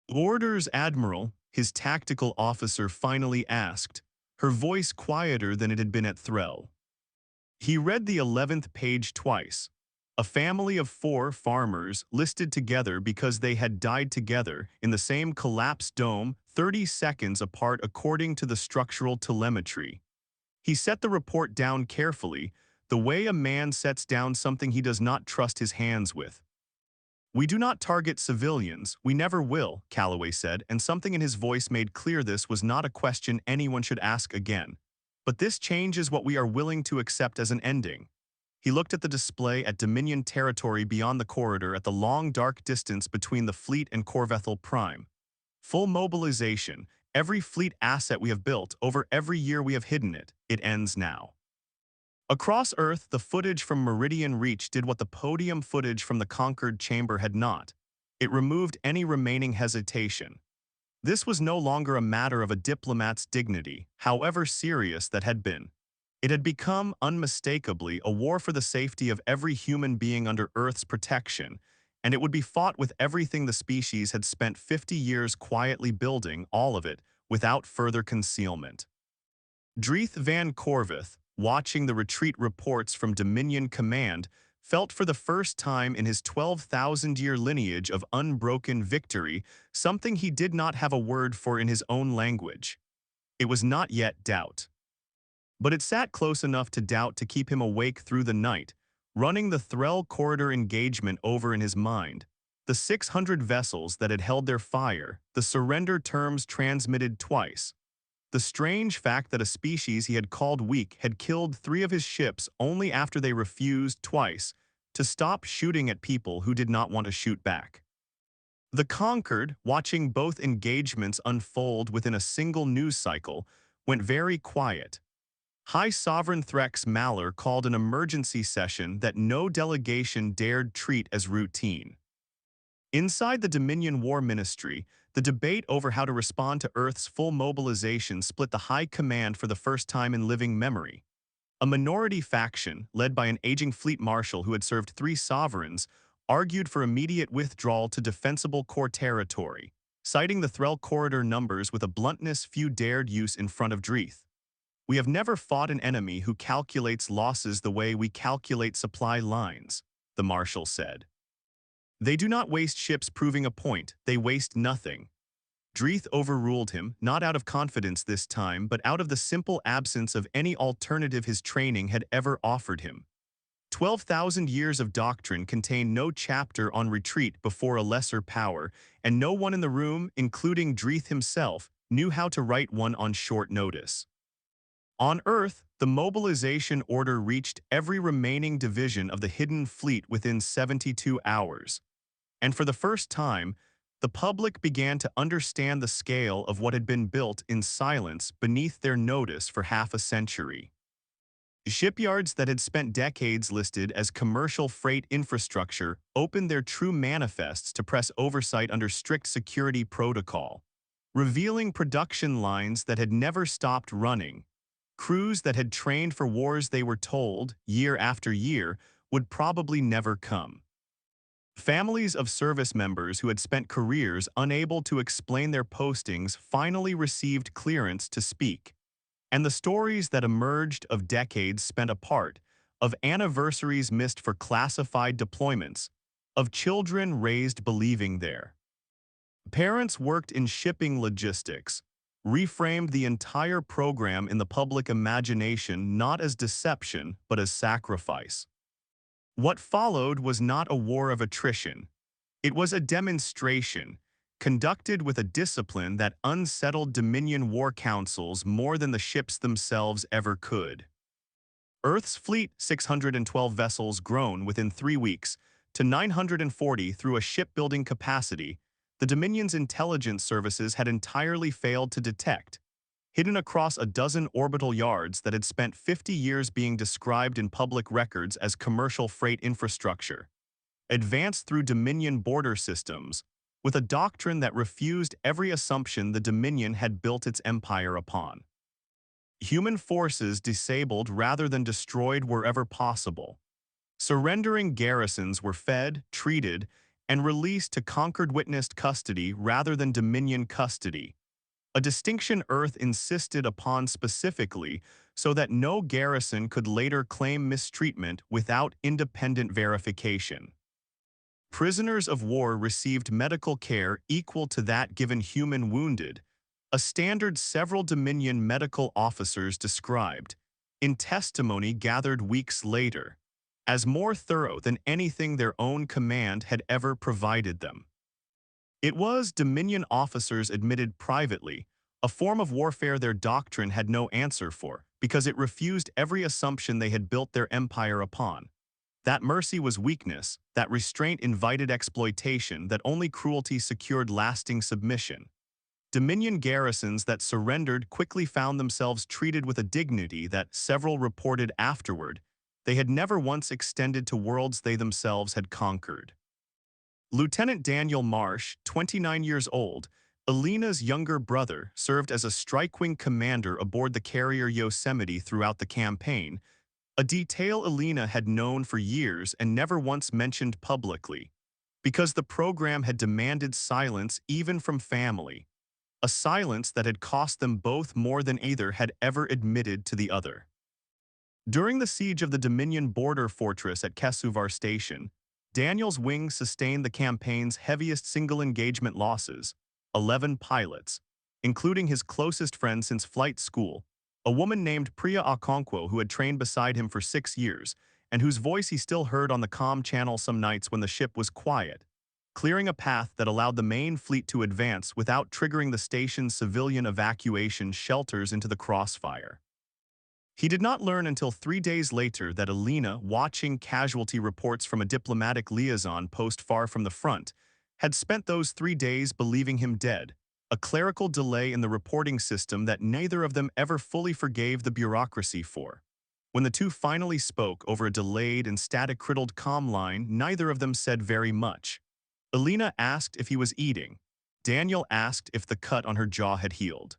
"Orders, Admiral," his tactical officer finally asked, her voice quieter than it had been at Threl. He read the 11th page twice. A family of 4 farmers listed together because they had died together in the same collapsed dome 30 seconds apart according to the structural telemetry. He set the report down carefully, the way a man sets down something he does not trust his hands with. "We do not target civilians, we never will," Calloway said, and something in his voice made clear this was not a question anyone should ask again. "But this change is what we are willing to accept as an ending." He looked at the display at Dominion territory beyond the corridor at the long dark distance between the fleet and Corvethel Prime. "Full mobilization, every fleet asset we have built, over every year we have hidden it, it ends now." Across Earth, the footage from Meridian Reach did what the podium footage from the conquered chamber had not. It removed any remaining hesitation. This was no longer a matter of a diplomat's dignity, however serious that had been. It had become, unmistakably, a war for the safety of every human being under Earth's protection, and it would be fought with everything the species had spent 50 years quietly building, all of it, without further concealment. Dreeth Van Corveth, watching the retreat reports from Dominion Command, felt for the first time in his 12,000-year lineage of unbroken victory something he did not have a word for in his own language. It was not yet doubt. But it sat close enough to doubt to keep him awake through the night, running the Threl corridor engagement over in his mind. The 600 vessels that had held their fire, the surrender terms transmitted twice. The strange fact that a species he had called weak had killed 3 of his ships only after they refused twice to stop shooting at people who did not want to shoot back. The Concord, watching both engagements unfold within a single news cycle, went very quiet. High Sovereign Threx Maller called an emergency session that no delegation dared treat as routine. Inside the Dominion War Ministry, the debate over how to respond to Earth's full mobilization split the High Command for the first time in living memory. A minority faction, led by an aging fleet marshal who had served 3 sovereigns, argued for immediate withdrawal to defensible core territory, citing the Threl corridor numbers with a bluntness few dared use in front of Dreeth. "We have never fought an enemy who calculates losses the way we calculate supply lines," the marshal said. "They do not waste ships proving a point, they waste nothing." Dreeth overruled him, not out of confidence this time, but out of the simple absence of any alternative his training had ever offered him. 12,000 years of doctrine contained no chapter on retreat before a lesser power, and no one in the room, including Dreeth himself, knew how to write one on short notice. On Earth, the mobilization order reached every remaining division of the hidden fleet within 72 hours. And for the first time, the public began to understand the scale of what had been built in silence beneath their notice for half a century. Shipyards that had spent decades listed as commercial freight infrastructure opened their true manifests to press oversight under strict security protocol, revealing production lines that had never stopped running. Crews that had trained for wars they were told, year after year, would probably never come. Families of service members who had spent careers unable to explain their postings finally received clearance to speak. And the stories that emerged of decades spent apart, of anniversaries missed for classified deployments, of children raised believing there. Parents worked in shipping logistics, reframed the entire program in the public imagination not as deception but as sacrifice. What followed was not a war of attrition. It was a demonstration, conducted with a discipline that unsettled Dominion war councils more than the ships themselves ever could. Earth's fleet, 612 vessels grown within 3 weeks, to 940 through a shipbuilding capacity, the Dominion's intelligence services had entirely failed to detect. hidden across a dozen orbital yards that had spent 50 years being described in public records as commercial freight infrastructure, advanced through Dominion border systems, with a doctrine that refused every assumption the Dominion had built its empire upon. Human forces disabled rather than destroyed wherever possible. Surrendering garrisons were fed, treated, and released to Concord witnessed custody rather than Dominion custody, a distinction Earth insisted upon specifically so that no garrison could later claim mistreatment without independent verification. Prisoners of war received medical care equal to that given human wounded, a standard several Dominion medical officers described, in testimony gathered weeks later, as more thorough than anything their own command had ever provided them. It was, Dominion officers admitted privately, a form of warfare their doctrine had no answer for because it refused every assumption they had built their empire upon. That mercy was weakness, that restraint invited exploitation, that only cruelty secured lasting submission. Dominion garrisons that surrendered quickly found themselves treated with a dignity that, several reported afterward, they had never once extended to worlds they themselves had conquered. Lieutenant Daniel Marsh, 29 years old, Elena's younger brother, served as a strike-wing commander aboard the carrier Yosemite throughout the campaign, a detail Elena had known for years and never once mentioned publicly, because the program had demanded silence even from family, a silence that had cost them both more than either had ever admitted to the other. During the siege of the Dominion border fortress at Kesuvar Station, Daniel's wing sustained the campaign's heaviest single engagement losses, 11 pilots, including his closest friend since flight school, a woman named Priya Okonkwo who had trained beside him for 6 years, and whose voice he still heard on the comm channel some nights when the ship was quiet, clearing a path that allowed the main fleet to advance without triggering the station's civilian evacuation shelters into the crossfire. He did not learn until 3 days later that Elena, watching casualty reports from a diplomatic liaison post far from the front, had spent those 3 days believing him dead, a clerical delay in the reporting system that neither of them ever fully forgave the bureaucracy for. When the two finally spoke over a delayed and static-riddled comm line, neither of them said very much. Elena asked if he was eating. Daniel asked if the cut on her jaw had healed.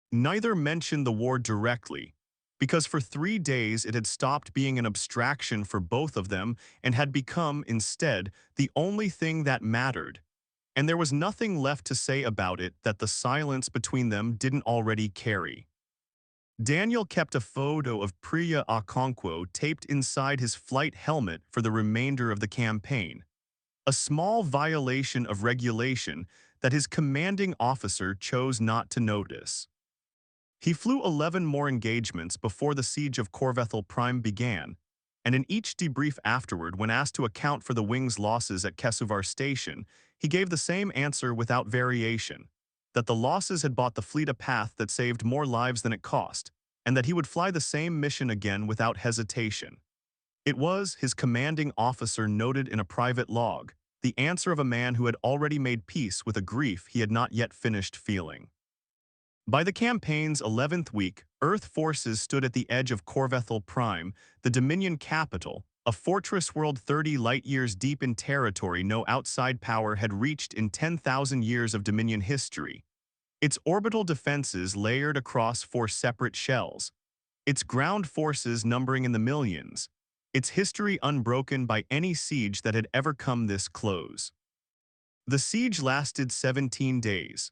Neither mentioned the war directly, because for 3 days it had stopped being an abstraction for both of them and had become, instead, the only thing that mattered, and there was nothing left to say about it that the silence between them didn't already carry. Daniel kept a photo of Priya Okonkwo taped inside his flight helmet for the remainder of the campaign, a small violation of regulation that his commanding officer chose not to notice. He flew 11 more engagements before the siege of Corvethel Prime began, and in each debrief afterward, when asked to account for the wing's losses at Kesuvar Station, he gave the same answer without variation, that the losses had bought the fleet a path that saved more lives than it cost, and that he would fly the same mission again without hesitation. It was, his commanding officer noted in a private log, the answer of a man who had already made peace with a grief he had not yet finished feeling. By the campaign's 11th week, Earth forces stood at the edge of Corvethel Prime, the Dominion capital, a fortress world 30 light-years deep in territory no outside power had reached in 10,000 years of Dominion history. Its orbital defenses layered across 4 separate shells, its ground forces numbering in the millions, its history unbroken by any siege that had ever come this close. The siege lasted 17 days.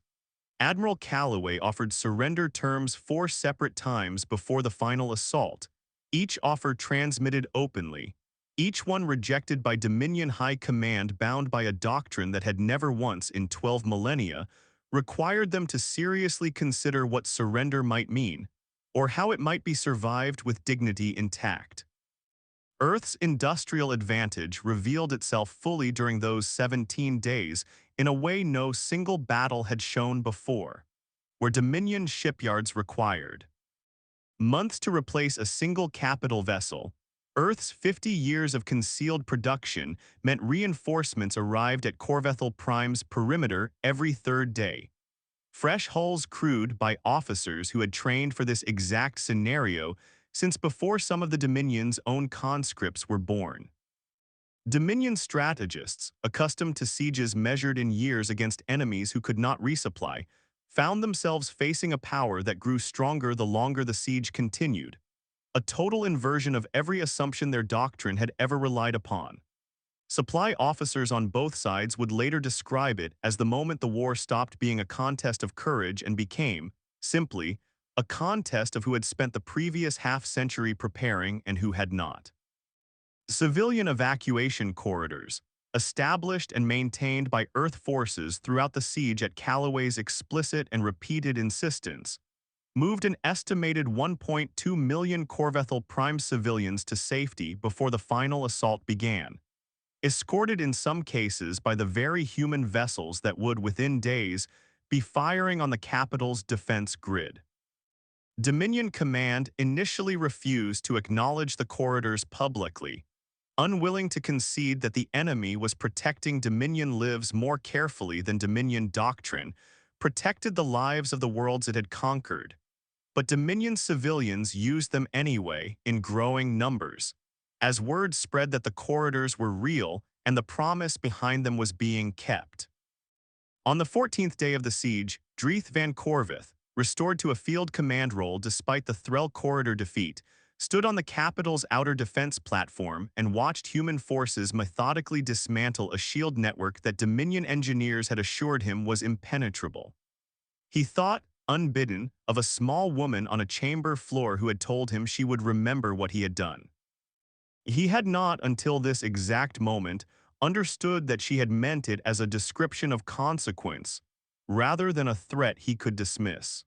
Admiral Calloway offered surrender terms 4 separate times before the final assault, each offer transmitted openly, each one rejected by Dominion High Command bound by a doctrine that had never once in 12 millennia required them to seriously consider what surrender might mean, or how it might be survived with dignity intact. Earth's industrial advantage revealed itself fully during those 17 days in a way no single battle had shown before, where Dominion shipyards required months to replace a single capital vessel. Earth's 50 years of concealed production meant reinforcements arrived at Corvethel Prime's perimeter every 3rd day. fresh hulls crewed by officers who had trained for this exact scenario since before some of the Dominion's own conscripts were born. Dominion strategists, accustomed to sieges measured in years against enemies who could not resupply, found themselves facing a power that grew stronger the longer the siege continued, a total inversion of every assumption their doctrine had ever relied upon. Supply officers on both sides would later describe it as the moment the war stopped being a contest of courage and became, simply, a contest of who had spent the previous half-century preparing and who had not. Civilian evacuation corridors, established and maintained by Earth forces throughout the siege at Calloway's explicit and repeated insistence, moved an estimated 1.2 million Corvethel Prime civilians to safety before the final assault began, escorted in some cases by the very human vessels that would, within days, be firing on the capital's defense grid. Dominion Command initially refused to acknowledge the corridors publicly, unwilling to concede that the enemy was protecting Dominion lives more carefully than Dominion doctrine protected the lives of the worlds it had conquered. But Dominion civilians used them anyway in growing numbers, as word spread that the corridors were real and the promise behind them was being kept. On the 14th day of the siege, Dreith Van Corveth, restored to a field command role despite the Threll corridor defeat, stood on the capital's outer defense platform and watched human forces methodically dismantle a shield network that Dominion engineers had assured him was impenetrable. He thought, unbidden, of a small woman on a chamber floor who had told him she would remember what he had done. He had not, until this exact moment, understood that she had meant it as a description of consequence, rather than a threat he could dismiss.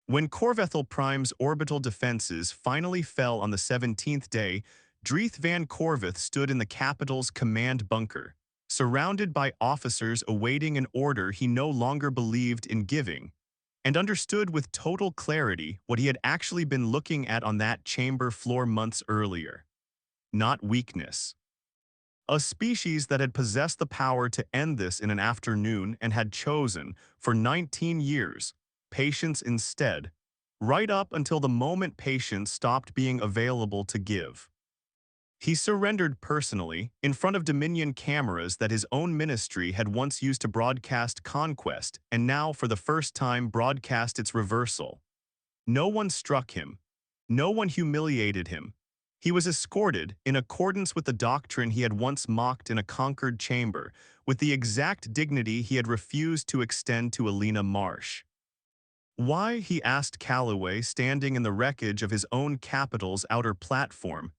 When Corvethel Prime's orbital defenses finally fell on the 17th day, Dreith Van Corveth stood in the capital's command bunker, surrounded by officers awaiting an order he no longer believed in giving, and understood with total clarity what he had actually been looking at on that chamber floor months earlier. Not weakness. A species that had possessed the power to end this in an afternoon and had chosen, for 19 years, patience instead, right up until the moment patience stopped being available to give. He surrendered personally, in front of Dominion cameras that his own ministry had once used to broadcast conquest and now for the first time broadcast its reversal. No one struck him. No one humiliated him. He was escorted, in accordance with the doctrine he had once mocked in a conquered chamber, with the exact dignity he had refused to extend to Elena Marsh. Why, he asked Calloway, standing in the wreckage of his own capital's outer platform,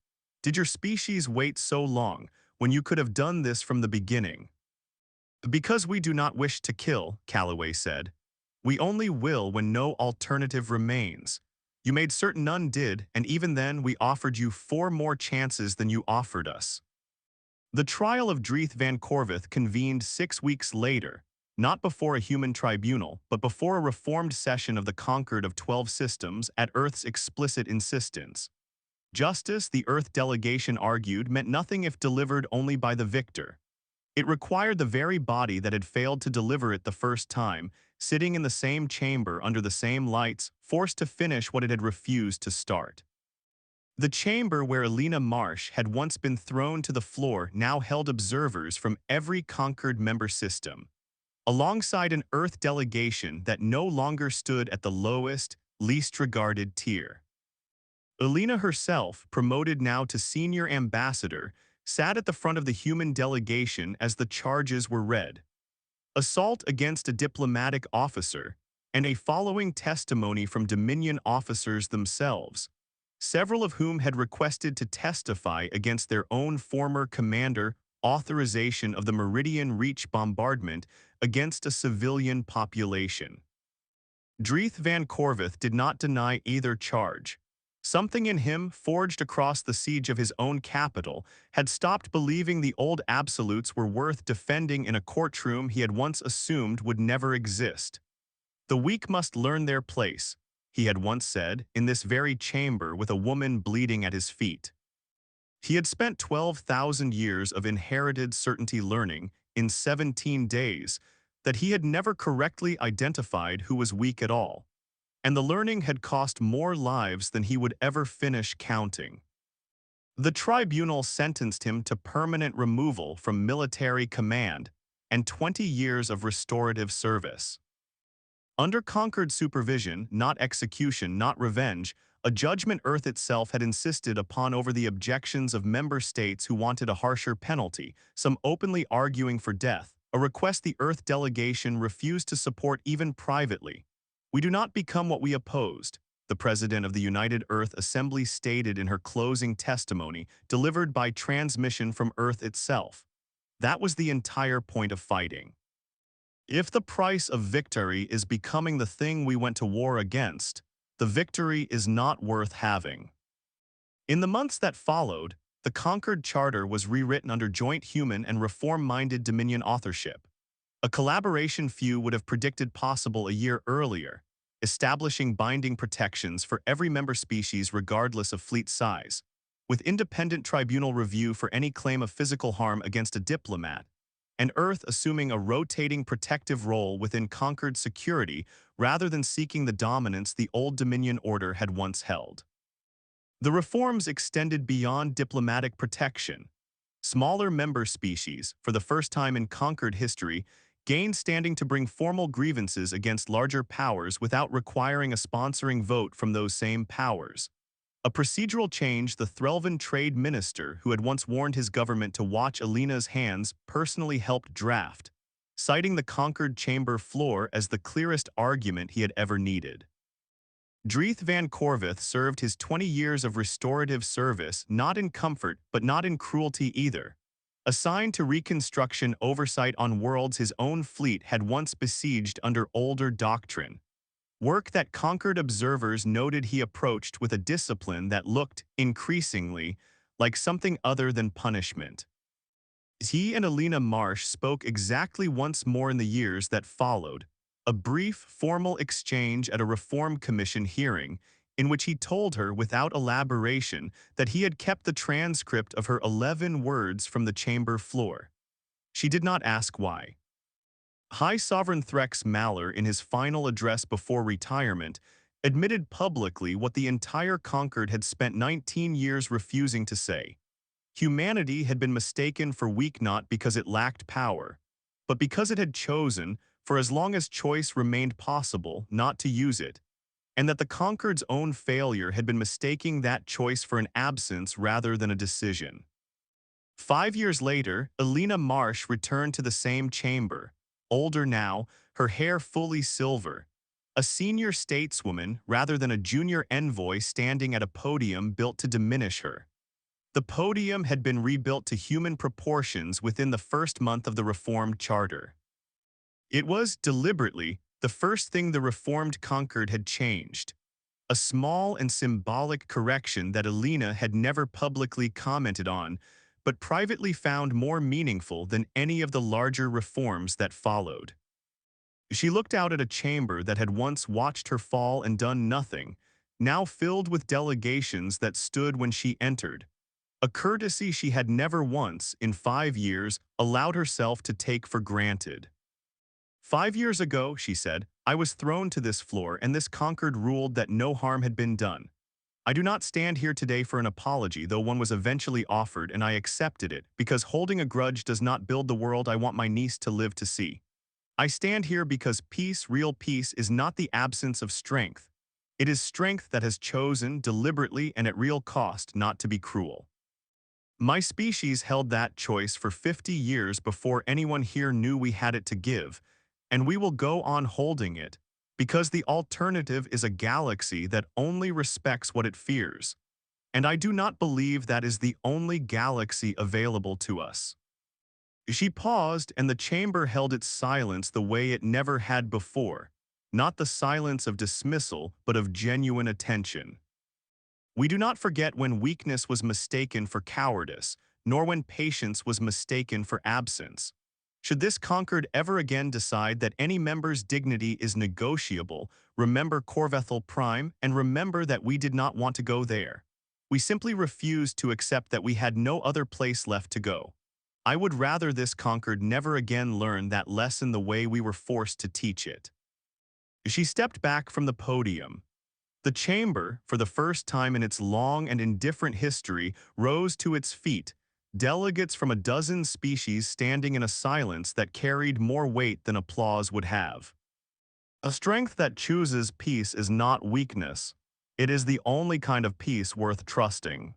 did your species wait so long when you could have done this from the beginning? Because we do not wish to kill, Calloway said. We only will when no alternative remains. You made certain none did, and even then we offered you 4 more chances than you offered us. The trial of Dreith Van Corveth convened 6 weeks later, not before a human tribunal, but before a reformed session of the Concord of 12 Systems at Earth's explicit insistence. Justice, the Earth delegation argued, meant nothing if delivered only by the victor. It required the very body that had failed to deliver it the first time, sitting in the same chamber under the same lights, forced to finish what it had refused to start. The chamber where Elena Marsh had once been thrown to the floor now held observers from every conquered member system, alongside an Earth delegation that no longer stood at the lowest, least regarded tier. Elena herself, promoted now to senior ambassador, sat at the front of the human delegation as the charges were read. Assault against a diplomatic officer, and a following testimony from Dominion officers themselves, several of whom had requested to testify against their own former commander, authorization of the Meridian Reach bombardment against a civilian population. Dreith Van Corveth did not deny either charge. Something in him, forged across the siege of his own capital, had stopped believing the old absolutes were worth defending in a courtroom he had once assumed would never exist. The weak must learn their place, he had once said, in this very chamber with a woman bleeding at his feet. He had spent 12,000 years of inherited certainty learning, in 17 days, that he had never correctly identified who was weak at all, and the learning had cost more lives than he would ever finish counting. The tribunal sentenced him to permanent removal from military command and 20 years of restorative service. Under Concord supervision, not execution, not revenge, a judgment Earth itself had insisted upon over the objections of member states who wanted a harsher penalty, some openly arguing for death, a request the Earth delegation refused to support even privately. "We do not become what we opposed," the president of the United Earth Assembly stated in her closing testimony, delivered by transmission from Earth itself. That was the entire point of fighting. If the price of victory is becoming the thing we went to war against, the victory is not worth having. In the months that followed, the Concord Charter was rewritten under joint human and reform-minded Dominion authorship. A collaboration few would have predicted possible a year earlier, establishing binding protections for every member species regardless of fleet size, with independent tribunal review for any claim of physical harm against a diplomat, and Earth assuming a rotating protective role within Concord security rather than seeking the dominance the old Dominion order had once held. The reforms extended beyond diplomatic protection. Smaller member species, for the first time in Concord history, gained standing to bring formal grievances against larger powers without requiring a sponsoring vote from those same powers. A procedural change the Threlvan trade minister who had once warned his government to watch Elena's hands personally helped draft, citing the Concord chamber floor as the clearest argument he had ever needed. Dreith Van Corvith served his 20 years of restorative service not in comfort but not in cruelty either. Assigned to reconstruction oversight on worlds his own fleet had once besieged under older doctrine. Work that Concord observers noted he approached with a discipline that looked, increasingly, like something other than punishment. He and Elena Marsh spoke exactly once more in the years that followed, a brief, formal exchange at a Reform Commission hearing in which he told her without elaboration that he had kept the transcript of her 11 words from the chamber floor. She did not ask why. High Sovereign Threx Maller, in his final address before retirement, admitted publicly what the entire Concord had spent 19 years refusing to say. Humanity had been mistaken for weak not because it lacked power, but because it had chosen, for as long as choice remained possible, not to use it, and that the Concord's own failure had been mistaking that choice for an absence rather than a decision. 5 years later, Elena Marsh returned to the same chamber. Older now, her hair fully silver, a senior stateswoman rather than a junior envoy standing at a podium built to diminish her. The podium had been rebuilt to human proportions within the first month of the Reformed Charter. It was, deliberately, the first thing the Reformed Concord had changed, a small and symbolic correction that Elena had never publicly commented on, but privately found more meaningful than any of the larger reforms that followed. She looked out at a chamber that had once watched her fall and done nothing, now filled with delegations that stood when she entered, a courtesy she had never once, in 5 years, allowed herself to take for granted. 5 years ago, she said, I was thrown to this floor and this Concord ruled that no harm had been done. I do not stand here today for an apology, though one was eventually offered and I accepted it, because holding a grudge does not build the world I want my niece to live to see. I stand here because peace, real peace, is not the absence of strength. It is strength that has chosen, deliberately and at real cost, not to be cruel. My species held that choice for 50 years before anyone here knew we had it to give, and we will go on holding it, because the alternative is a galaxy that only respects what it fears. And I do not believe that is the only galaxy available to us. She paused, and the chamber held its silence the way it never had before, not the silence of dismissal, but of genuine attention. We do not forget when weakness was mistaken for cowardice, nor when patience was mistaken for absence. Should this Concord ever again decide that any member's dignity is negotiable, remember Corvethel Prime and remember that we did not want to go there. We simply refused to accept that we had no other place left to go. I would rather this Concord never again learn that lesson the way we were forced to teach it. She stepped back from the podium. The chamber, for the first time in its long and indifferent history, rose to its feet, delegates from a dozen species standing in a silence that carried more weight than applause would have. A strength that chooses peace is not weakness. It is the only kind of peace worth trusting.